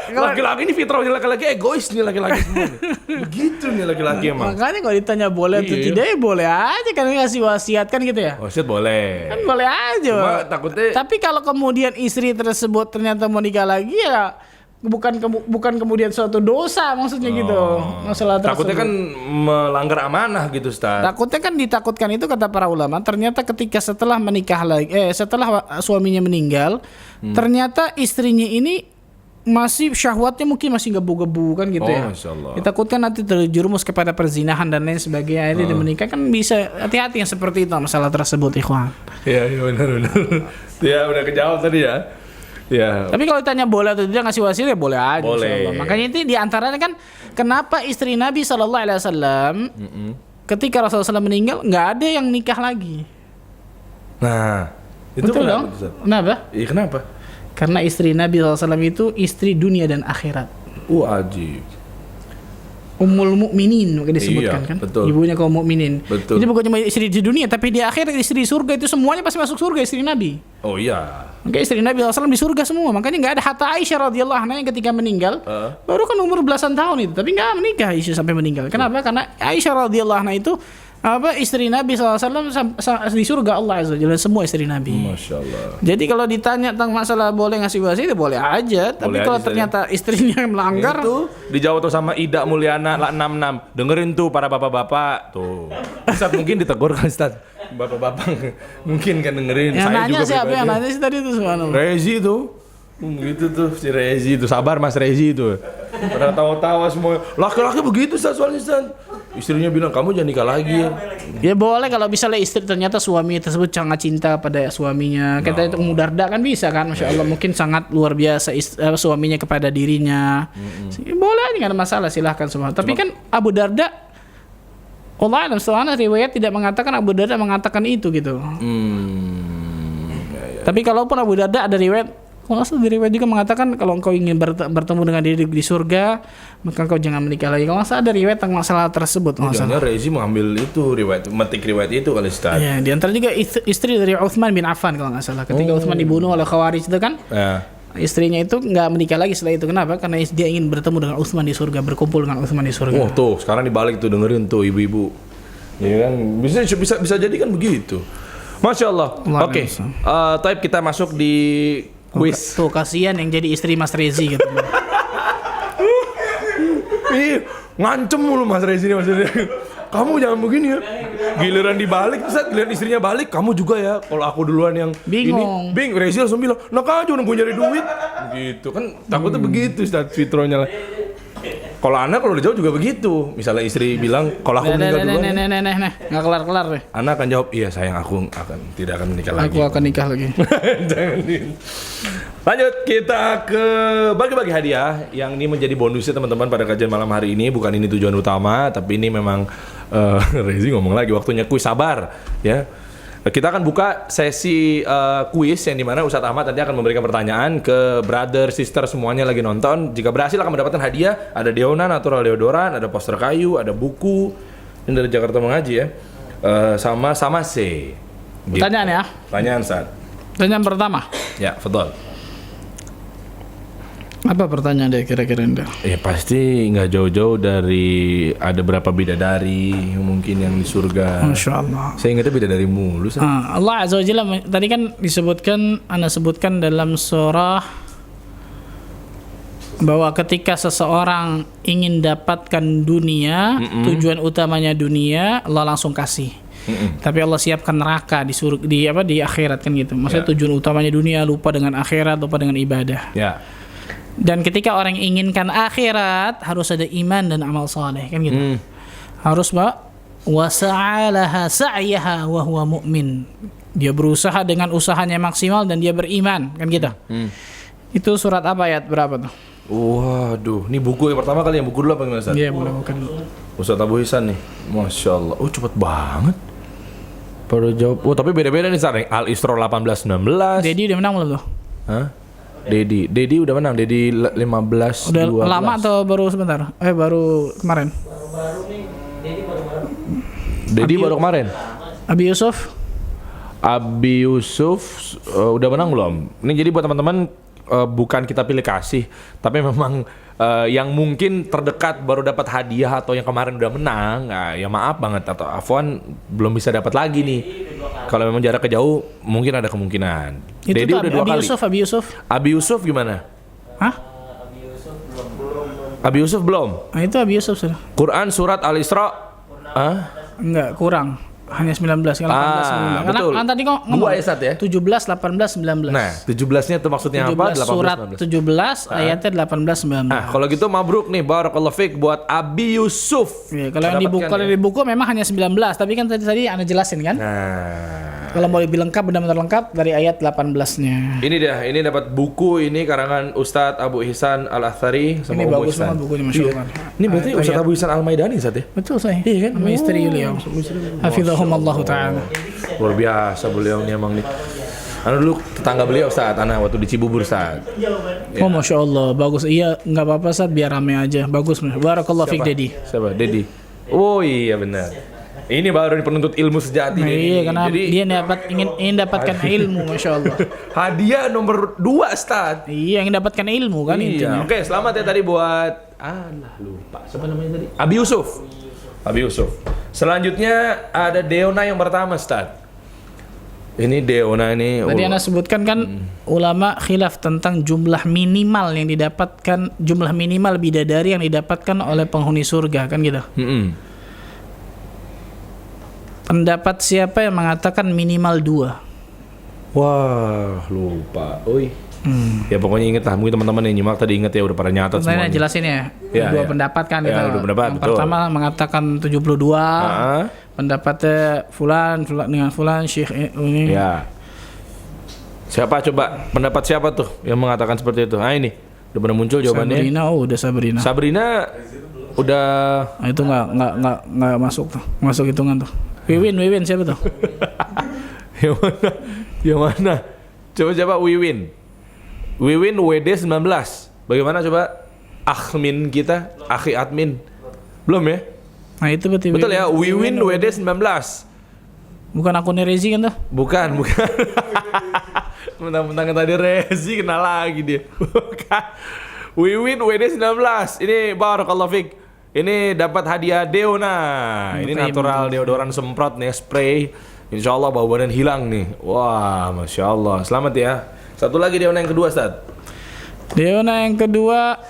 laki-laki ini fitrahnya laki-laki egois nih laki-laki semua. Begitu nih laki-laki emang. Makanya kalau ditanya boleh atau tidak ya boleh aja kan ngasih wasiat kan gitu ya. Wasiat boleh. Kan boleh aja. Cuma takutnya. Tapi kalau kemudian istri tersebut ternyata mau nikah lagi ya bukan kemudian suatu dosa maksudnya gitu. Masalah tersebut. Takutnya kan melanggar amanah gitu Ustaz. Takutnya kan ditakutkan itu kata para ulama ternyata ketika setelah menikah lagi setelah suaminya meninggal ternyata istrinya ini masih syahwatnya mungkin masih gebu-gebu kan gitu ya. Ditakutkan nanti terjerumus kepada perzinahan dan lain sebagainya. Akhirnya dia menikah kan bisa hati-hati yang seperti itu masalah tersebut ikhwan. Iya benar. Ya udah kejawab tadi ya. Ya. Tapi kalau ditanya boleh atau tidak ngasih wasiat ya boleh aja. Boleh. Makanya itu diantaranya kan kenapa istri Nabi SAW ketika Rasulullah SAW meninggal nggak ada yang nikah lagi. Nah itu betul kenapa? Dong? Kenapa? Iya kenapa? Karena istri Nabi SAW itu istri dunia dan akhirat. Ajib. Ummul Mukminin maka disebutkan kan, betul. ibunya kaum mukminin. Betul. Jadi bukan cuma istri di dunia, tapi di akhirat istri di surga itu semuanya pasti masuk surga istri Nabi. Oh iya. Maka istri Nabi SAW di surga semua. Makanya nggak ada hatta Aisyah radhiyallahu anha yang ketika meninggal baru kan umur belasan tahun itu, tapi nggak menikah Aisyah sampai meninggal. Kenapa? Karena Aisyah radhiyallahu anha itu istri Nabi SAW di surga Allah Azza wa Jalla, semua istri Nabi. Masya Allah. Jadi kalau ditanya tentang masalah boleh ngasih wasiat itu boleh aja, tapi Boleh kalau aja, ternyata istrinya melanggar Itu dijawab tuh sama Ida Mulyana lah 66. Dengerin tuh para bapak-bapak tuh. Ustaz mungkin ditegur kan Ustaz. Bapak-bapak mungkin kan dengerin. yang Saya nanya juga siapa yang pribadi. nanya sih tadi itu subhanallah. Rezi tuh. Gitu tuh si Rezi tuh. Sabar Mas Rezi tuh. Pada tawa-tawa semua. Laki-laki begitu Ustaz soalnya Ustaz. Istrinya bilang kamu jangan nikah lagi ya. Ya boleh kalau misalnya istri ternyata suami tersebut sangat cinta pada suaminya. Kita itu Ummu Darda kan bisa kan, masya Allah mungkin sangat luar biasa suaminya kepada dirinya. Boleh aja nggak ada masalah, silahkan semua. Tapi kan Abu Darda, Allah alam soalnya riwayat tidak mengatakan Abu Darda mengatakan itu gitu. Tapi kalaupun Abu Darda ada riwayat, kalau di riwayat juga mengatakan kalau engkau ingin bertemu dengan diri di surga, maka engkau jangan menikah lagi. Kalau ada riwayat tentang masalah tersebut, Jangan Rezi mengambil itu riwayat, metik riwayat itu kali Ustaz. ya, di antara juga istri dari Utsman bin Affan kalau nggak salah. Ketika Utsman dibunuh oleh Khawarij itu kan, istrinya itu nggak menikah lagi setelah itu. Kenapa? Karena dia ingin bertemu dengan Utsman di surga, berkumpul dengan Utsman di surga. Oh tuh, sekarang dibalik tuh dengerin tuh ibu-ibu. Ya kan, bisa jadi kan begitu. Masya Allah. Oke, Taib kita masuk di quiz. Tuh kasihan yang jadi istri Mas Rezi gitu. Ih, ngancem mulu Mas Rezi ini maksudnya. Kamu jangan begini ya. Giliran dibalik, saat giliran istrinya balik, kamu juga ya. Kalau aku duluan yang Bingung. Rezi langsung bilang, "Nah, aja udah gue nyari duit." Gitu kan, takutnya begitu Ustaz fitronya lah. Kalau anak kalau udah jauh juga begitu. Misalnya istri bilang, "Kalau aku meninggal duluan." Nggak kelar-kelar deh. Anak akan jawab, "Iya sayang, aku tidak akan menikah lagi." Aku akan nikah lagi. Jangan lanjut kita ke bagi-bagi hadiah yang ini menjadi bonusnya teman-teman pada kajian malam hari ini. Bukan ini tujuan utama, tapi ini memang Rezi ngomong lagi waktunya kuis, sabar ya. Kita akan buka sesi kuis yang dimana Ustadz Ahmad nanti akan memberikan pertanyaan ke brother, sister semuanya lagi nonton. Jika berhasil akan mendapatkan hadiah. Ada deonan, natural deodoran, ada poster kayu, ada buku. Ini dari Jakarta Mengaji ya. Sama C. Gitu. Pertanyaan ya. Pertanyaan Ustadz. Pertanyaan pertama. Ya, betul. Apa pertanyaan deh kira-kira Anda? Ya pasti nggak jauh-jauh dari ada berapa bidadari mungkin yang di surga. Masya Allah. Saya ingatnya bidadari mulu. Allah Azza wa Jalla tadi kan disebutkan, Anda sebutkan dalam surah bahwa ketika seseorang ingin dapatkan dunia, tujuan utamanya dunia, Allah langsung kasih. Tapi Allah siapkan neraka di surga, di akhirat kan gitu. Maksudnya tujuan utamanya dunia, lupa dengan akhirat, lupa dengan ibadah. Ya. Dan ketika orang inginkan akhirat harus ada iman dan amal saleh kan gitu. Harus wasa'alaha sa'yaha wa huwa mu'min. Dia berusaha dengan usahanya maksimal dan dia beriman kan gitu. Itu surat apa, ayat berapa tuh? Waduh, ini buku yang pertama kali, yang buku dulu apa gimana Ustaz? Iya, bukan. Ustaz Abu Hisan nih. Masya Allah. Oh, cepet banget. Baru jawab. Oh, tapi beda-beda nih Ustaz. Al-Isra 18-19. Dedi udah menang belum tuh? Hah? Dedi udah menang. Dedi 15 Udah 12. lama atau baru sebentar? Baru kemarin. Dedi baru kemarin. Abi Yusuf Udah menang belum? Ini jadi buat teman-teman, bukan kita pilih kasih, tapi memang yang mungkin terdekat baru dapat hadiah atau yang kemarin udah menang, ya maaf banget atau afwan belum bisa dapat lagi nih. Kalau memang jaraknya jauh mungkin ada kemungkinan. itu Dedi tuh udah 2 kali. Abi Yusuf. Abi Yusuf gimana? Hah? Abi Yusuf belum. Nah, itu Abi Yusuf sudah. Quran surat Al-Isra. Enggak, kurang. Hanya 19, 18, 19. Betul. Kan tadi kok ngomong 2 ya, Sat, ya? 17, 18, 19. Nah, 17-nya itu maksudnya apa? 17 surat 17 ayatnya 18, 19. Nah, kalau gitu mabruk nih, barakallahu fiik buat Abi Yusuf. Ya, kalau yang di buku memang hanya 19, tapi kan tadi Anda jelasin kan? Nah, Kalau mau lebih lengkap, benar-benar lengkap dari ayat 18-nya. ini dapat buku ini karangan Ustadz Abu Ihsan Al-Athari sama Ini Ummu bagus Ihsan. banget bukunya, Masya Allah. Ini berarti Ayat- Ustadz Abu Ihsan Al-Maidani Ustadz ya? Betul saya. Iya kan? Sama istri beliau. Hafizahumullahu ta'ala. Luar biasa beliau ini emang nih. Dulu tetangga beliau Ustaz, waktu di Cibubur Ustaz. Oh Masya Allah, bagus. Iya, nggak apa-apa Ustaz, biar rame aja. Bagus. Barakallah fiik Dedi. Siapa? Dedi. Oh iya benar. Ini baru penuntut ilmu sejati. Iya, karena dia ingin dapatkan ilmu, Masya Allah. Hadiah nomor 2 Ustaz. Iya, ingin dapatkan ilmu kan intinya. Oke, selamat ya tadi buat lupa. Siapa namanya tadi? Abi Yusuf. Selanjutnya ada Deona yang pertama Ustaz. Ini Deona ini. Tadi Anda sebutkan kan ulama khilaf tentang jumlah minimal bidadari yang didapatkan oleh penghuni surga kan gitu. Pendapat siapa yang mengatakan minimal 2? Wah, lupa. Ya pokoknya inget lah, mungkin teman-teman yang nyimak tadi inget ya, udah pada nyatat semua. Saya jelasin ya. Dua pendapat kan gitu. Dua pendapat, yang pertama mengatakan 72. Pendapatnya fulan dengan fulan Syekh ini. Ya. Siapa coba? Pendapat siapa tuh yang mengatakan seperti itu? Ini udah pernah muncul jawabannya. Sabrina. Sabrina udah. Itu nggak masuk tuh. Masuk hitungan tuh. Wiwin siapa tuh? Yang mana? Coba Wiwin WD 19. Bagaimana coba admin kita, akhi admin? Belum ya? Nah itu betul ya, Wiwin WD 19. Bukan akunnya Rezi kan tuh? Bukan. Mentang-mentang tadi Rezi kenal lagi dia. Bukan. Wiwin WD 19. Ini barakallahu fik. Ini dapat hadiah Deona. Ini natural deodoran semprot nih, spray. Insya Allah bau badan hilang nih. Wah, Masya Allah. Selamat ya. Satu lagi Deona yang kedua, Ustaz. Deona yang kedua.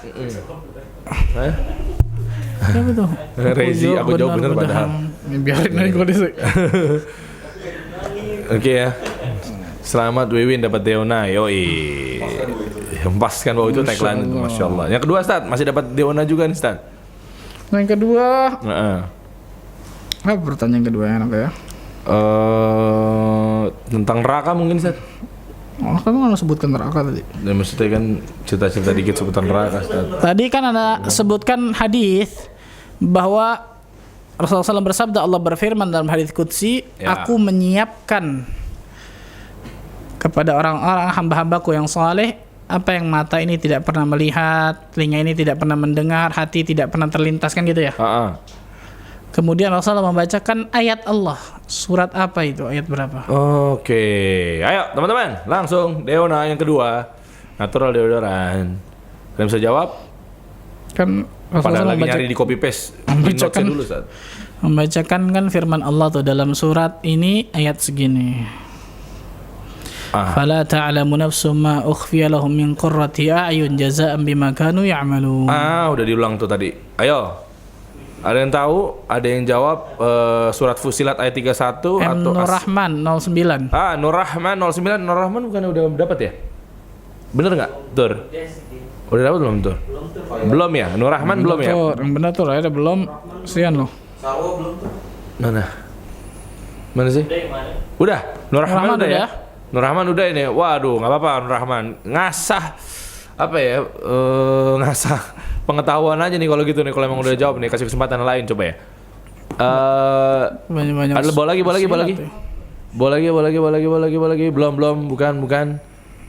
Siapa tuh? Rezi, aku jawab benar padahal. Biarin aja kalau disek. Oke ya. Selamat Wiwin dapat Deona. Yoi. Pas kan bahwa itu tagline itu, Masya Allah. Yang kedua, Ustaz, masih dapat Deona juga nih, Ustaz. Yang kedua. Apa pertanyaan kedua yang apa ya? Tentang neraka mungkin, Ustaz. Kamu nggak sebutkan neraka tadi? Dan maksudnya kan cerita-cerita dikit seputar neraka, Ustaz. Tadi kan Anda sebutkan hadis bahwa Rasulullah SAW bersabda, Allah berfirman dalam hadis qudsi, Aku menyiapkan kepada orang-orang hamba-hambaku yang saleh apa yang mata ini tidak pernah melihat, telinga ini tidak pernah mendengar, hati tidak pernah terlintas, kan gitu ya. Kemudian Rasulullah membacakan ayat Allah. Surat apa itu? Ayat berapa? Oke. Ayo teman-teman, langsung Deona yang kedua. Natural deodoran. Kalian bisa jawab? Kan Rasulullah lagi nyari di copy paste. Membacakan dulu, Ustaz. Membacakan kan firman Allah tuh dalam surat ini ayat segini. Fala ta'lamu nafsum ma ukhfiya lahum min qurrati a'yun jazaa'an bima kanu ya'malun. Udah diulang tuh tadi. Ayo. Ada yang tahu? Ada yang jawab surat Fusilat ayat 31 atau Nur-Rahman 09. Nur-Rahman 09. Nur-Rahman bukan udah dapat ya? Bener enggak? Tur. Udah dapat belum Tur? Belum ya? Nur-Rahman belum ya? Yang benar tuh ada belum. Sian loh. Sawo belum tuh. Mana sih? Udah. Nur-Rahman udah ya? Nur-Rahman udah ini. Waduh, enggak apa-apa Nur-Rahman. Ngasah apa ya? Ngasah pengetahuan aja nih kalau gitu nih, kalau emang udah jawab nih, kasih kesempatan lain coba ya. Banyak-banyak. Ada bola lagi. Belum,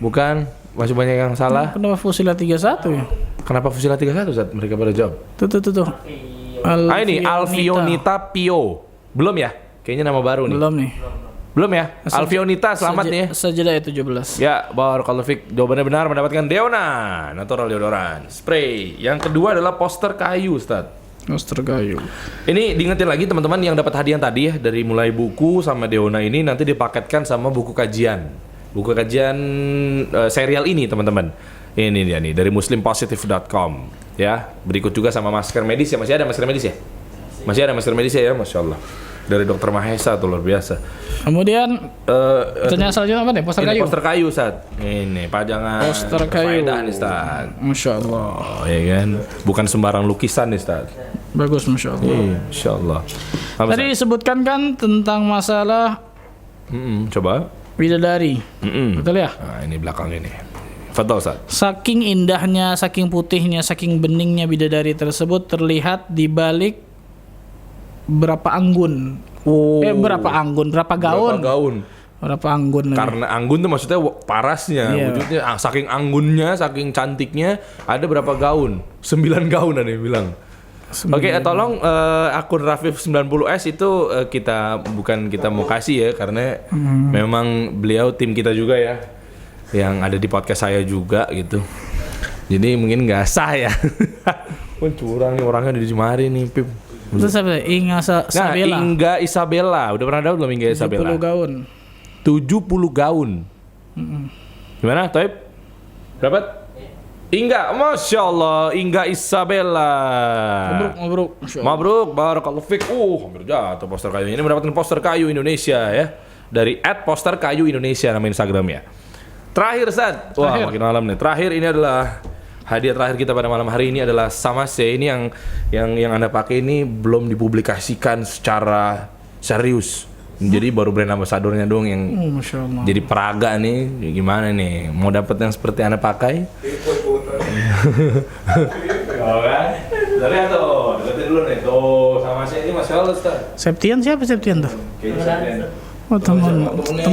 bukan. Masih banyak yang salah. Kenapa Fusilat 31 ya? Kenapa Fusilat 31 Ustaz? Mereka pada jawab. Tuh. Ini Alfionita Pio. Belum ya? Kayaknya nama baru nih. Belum ya? Alfionita, selamat nih. Sajadah 17. Ya, barakallahu fik. Jawabannya benar, mendapatkan Deona natural deodoran spray. Yang kedua adalah poster kayu, Ustaz. Poster kayu. Ini diingetin lagi teman-teman yang dapat hadiah tadi ya, dari mulai buku sama Deona ini nanti dipaketkan sama buku kajian. Buku kajian serial ini, teman-teman. Ini dia nih dari muslimpositive.com ya. Berikut juga sama masker medis ya. Masih ada masker medis ya? Masih ada masker medis ya, Masya Allah. Dari Dokter Mahesa tuh luar biasa. Kemudian pertanyaan selanjutnya apa nih? Poster kayu. Poster kayu, Ustaz. Ini pajangan. Poster kayu. Nih, Ustaz. Masya Allah. Oh, ya kan. Bukan sembarang lukisan nih, Ustaz. Bagus, Masya Allah. Iya, Masya Allah. Tadi disebutkan kan tentang masalah coba. bidadari. Betul ya? Nah, ini belakang ini. Fadhal, Ustaz. Saking indahnya, saking putihnya, saking beningnya bidadari tersebut terlihat di balik berapa anggun. Berapa gaun? Berapa anggun lagi. Karena anggun tuh maksudnya parasnya, Iya. wujudnya saking anggunnya, saking cantiknya, ada berapa gaun? 9 gaun ada yang bilang. Oke, tolong akun Rafif 90S itu kita mau kasih ya, karena memang beliau tim kita juga ya, yang ada di podcast saya juga gitu. Jadi mungkin nggak sah ya. Wah, curang nih orangnya di Jemari nih, Pip. Itu siapa? Inga Sabela. Inga Isabella. Udah pernah dapat belum Inga Isabella? 70 gaun. 70 gaun. Gimana, Toib? Dapat? Inga, Masya Allah, Inga Isabella. Mabruk. Mabruk, barakallahu fik. Hampir jatuh poster kayu. Ini mendapatkan poster kayu Indonesia ya. Dari @posterkayu_Indonesia nama Instagramnya. Terakhir, Sad. Wah, makin malam nih. Terakhir ini adalah hadiah terakhir kita pada malam hari ini adalah Samase. Ini yang Anda pakai ini belum dipublikasikan secara serius. Jadi baru brand ambassadornya dong yang Masya Allah. jadi peraga nih. Gimana nih? Mau dapat yang seperti Anda pakai? Oh kan? Dari tuh, deketin dulu nih. Tuh, Samase ini Masya Allah, Ustaz. Septian siapa Septian tuh? Kayaknya Septian. Oh teman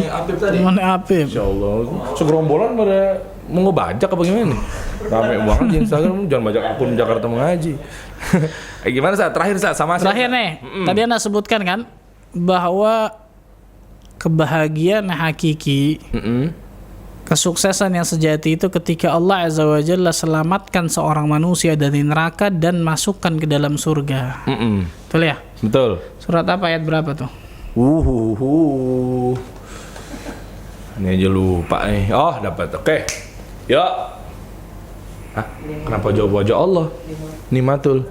Apip tadi. teman Apip. Insya Allah, segerombolan pada mau ngebajak apa gimana nih? Rame banget di Instagram, jangan bajak akun Jakarta Mengaji. Gimana Saat? Terakhir Saat sama Terakhir nih, tadi Anda sebutkan kan bahwa kebahagiaan hakiki, kesuksesan yang sejati itu ketika Allah Azza wa Jalla selamatkan seorang manusia dari neraka dan masukkan ke dalam surga. Betul ya? Betul. Surat apa, ayat berapa tuh? Ini aja lupa nih. Oh, dapat. Oke. Yuk. Hah? Kenapa jawab wajah Allah? Nimatul.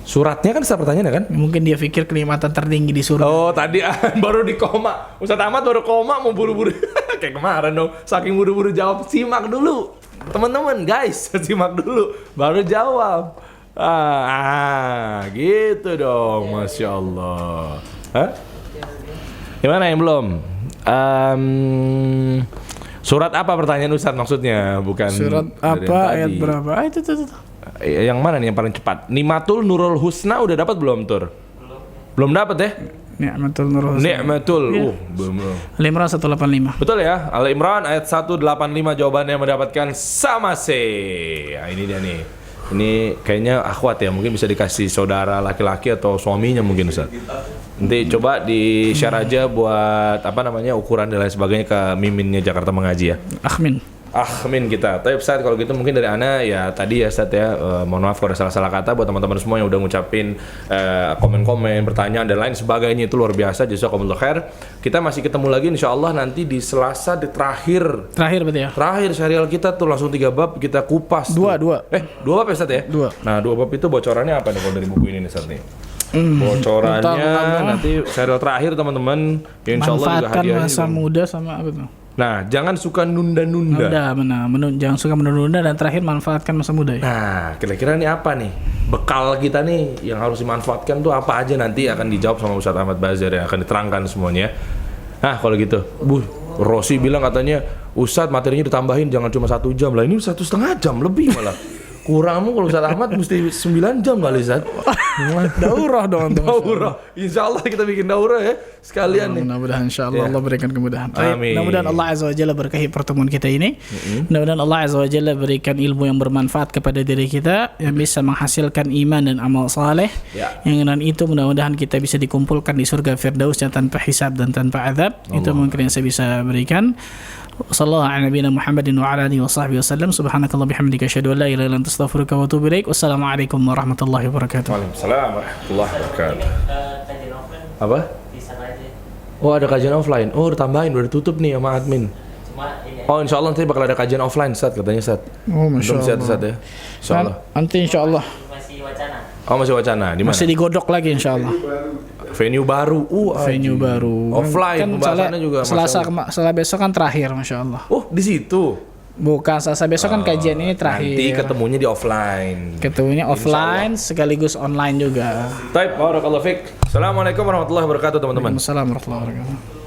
Suratnya kan setelah pertanyaan kan? Mungkin dia pikir kenikmatan tertinggi di surga. Oh, tadi baru di koma. Ustaz Ahmad baru koma mau buru-buru. Kayak kemarin dong. Saking buru-buru jawab, simak dulu. Teman-teman, guys, simak dulu baru jawab. Gitu dong. Masya Allah. Hah? Gimana yang belum? Surat apa pertanyaan Ustaz maksudnya? Bukan Surat apa, ayat berapa? Itu. Yang mana nih yang paling cepat? Nimatul Nurul Husna udah dapat belum, Tur? Belum dapat ya? Ni'matul Nurul Husna. Ni'matul. Belum. Al-Imran 185. Betul ya? Al-Imran ayat 185 jawabannya mendapatkan Samase. Nah, ini dia nih. Ini kayaknya akhwat ya, mungkin bisa dikasih saudara laki-laki atau suaminya mungkin Ustaz. Nanti coba di-share aja buat ukuran dan lain sebagainya ke miminnya Jakarta Mengaji ya. Amin kita. Tapi Ustaz kalau gitu mungkin dari Ana ya tadi ya Ustaz ya, mohon maaf kalau ada salah-salah kata buat teman-teman semua yang udah ngucapin komen-komen, pertanyaan dan lain sebagainya, itu luar biasa. Jazakumullah khair. Kita masih ketemu lagi insyaallah nanti di Selasa di terakhir berarti ya. Terakhir serial kita tuh langsung 3 bab kita kupas. Dua. 2 bab ya Ustaz ya? 2. Nah, 2 bab itu bocorannya apa nih kalau dari buku ini nih Ustaz nih? Bocorannya nanti serial terakhir teman-teman ya insyaallah juga manfaatkan hadiahnya masa juga. muda sama apa tuh? Nah, jangan suka nunda-nunda. Jangan suka menunda dan terakhir manfaatkan masa muda ya. Nah, kira-kira ini apa nih? Bekal kita nih yang harus dimanfaatkan tuh apa aja, nanti akan dijawab sama Ustaz Ahmad Bazar yang akan diterangkan semuanya. Nah, kalau gitu, Rosi bilang katanya, Ustaz materinya ditambahin jangan cuma 1 jam lah. Ini 1,5 jam lebih malah. Kurangmu kalau Ustaz Ahmad mesti 9 jam kali Ustaz. Daurah dong. Daurah. Insyaallah kita bikin daurah ya sekalian nih. Mudah-mudahan insyaallah Allah berikan kemudahan. Amin. Mudah-mudahan Allah Azza wa Jalla berkahi pertemuan kita ini. Mudah-mudahan Allah Azza wa Jalla berikan ilmu yang bermanfaat kepada diri kita, yang bisa menghasilkan iman dan amal saleh. Yang dengan itu mudah-mudahan kita bisa dikumpulkan di surga Firdausnya tanpa hisab dan tanpa azab. Itu mungkin yang saya bisa berikan. Sallallahu ala nabiyina Muhammadin wa ala alihi wa sahbihi wasallam. Subhanakallah bihamdika asyhadu an la ilaha illa anta astaghfiruka wa atubu ilaik. Wassalamualaikum warahmatullahi wabarakatuh. Waalaikumsalam warahmatullahi wabarakatuh. Apa? Oh, ada kajian offline. Oh, udah tambahin, udah tutup nih sama admin. Oh, insyaallah nanti bakal ada kajian offline Ustaz katanya Ustaz. Oh, masyaallah. Ustaz ya. Insyaallah. Nanti insyaallah. Masih wacana. Oh, masih wacana. Di mana? Masih digodok lagi insyaallah. Venue baru. Venue baru. Offline Kan pembahasannya juga. Selasa besok kan terakhir masyaallah. Oh, di situ. Bukan Selasa besok kan kajian ini terakhir. Nanti ketemunya di offline. Ketemunya offline sekaligus online juga. Taib, barakallahu fik. Assalamualaikum warahmatullahi wabarakatuh teman-teman. Waalaikumsalam warahmatullahi wabarakatuh.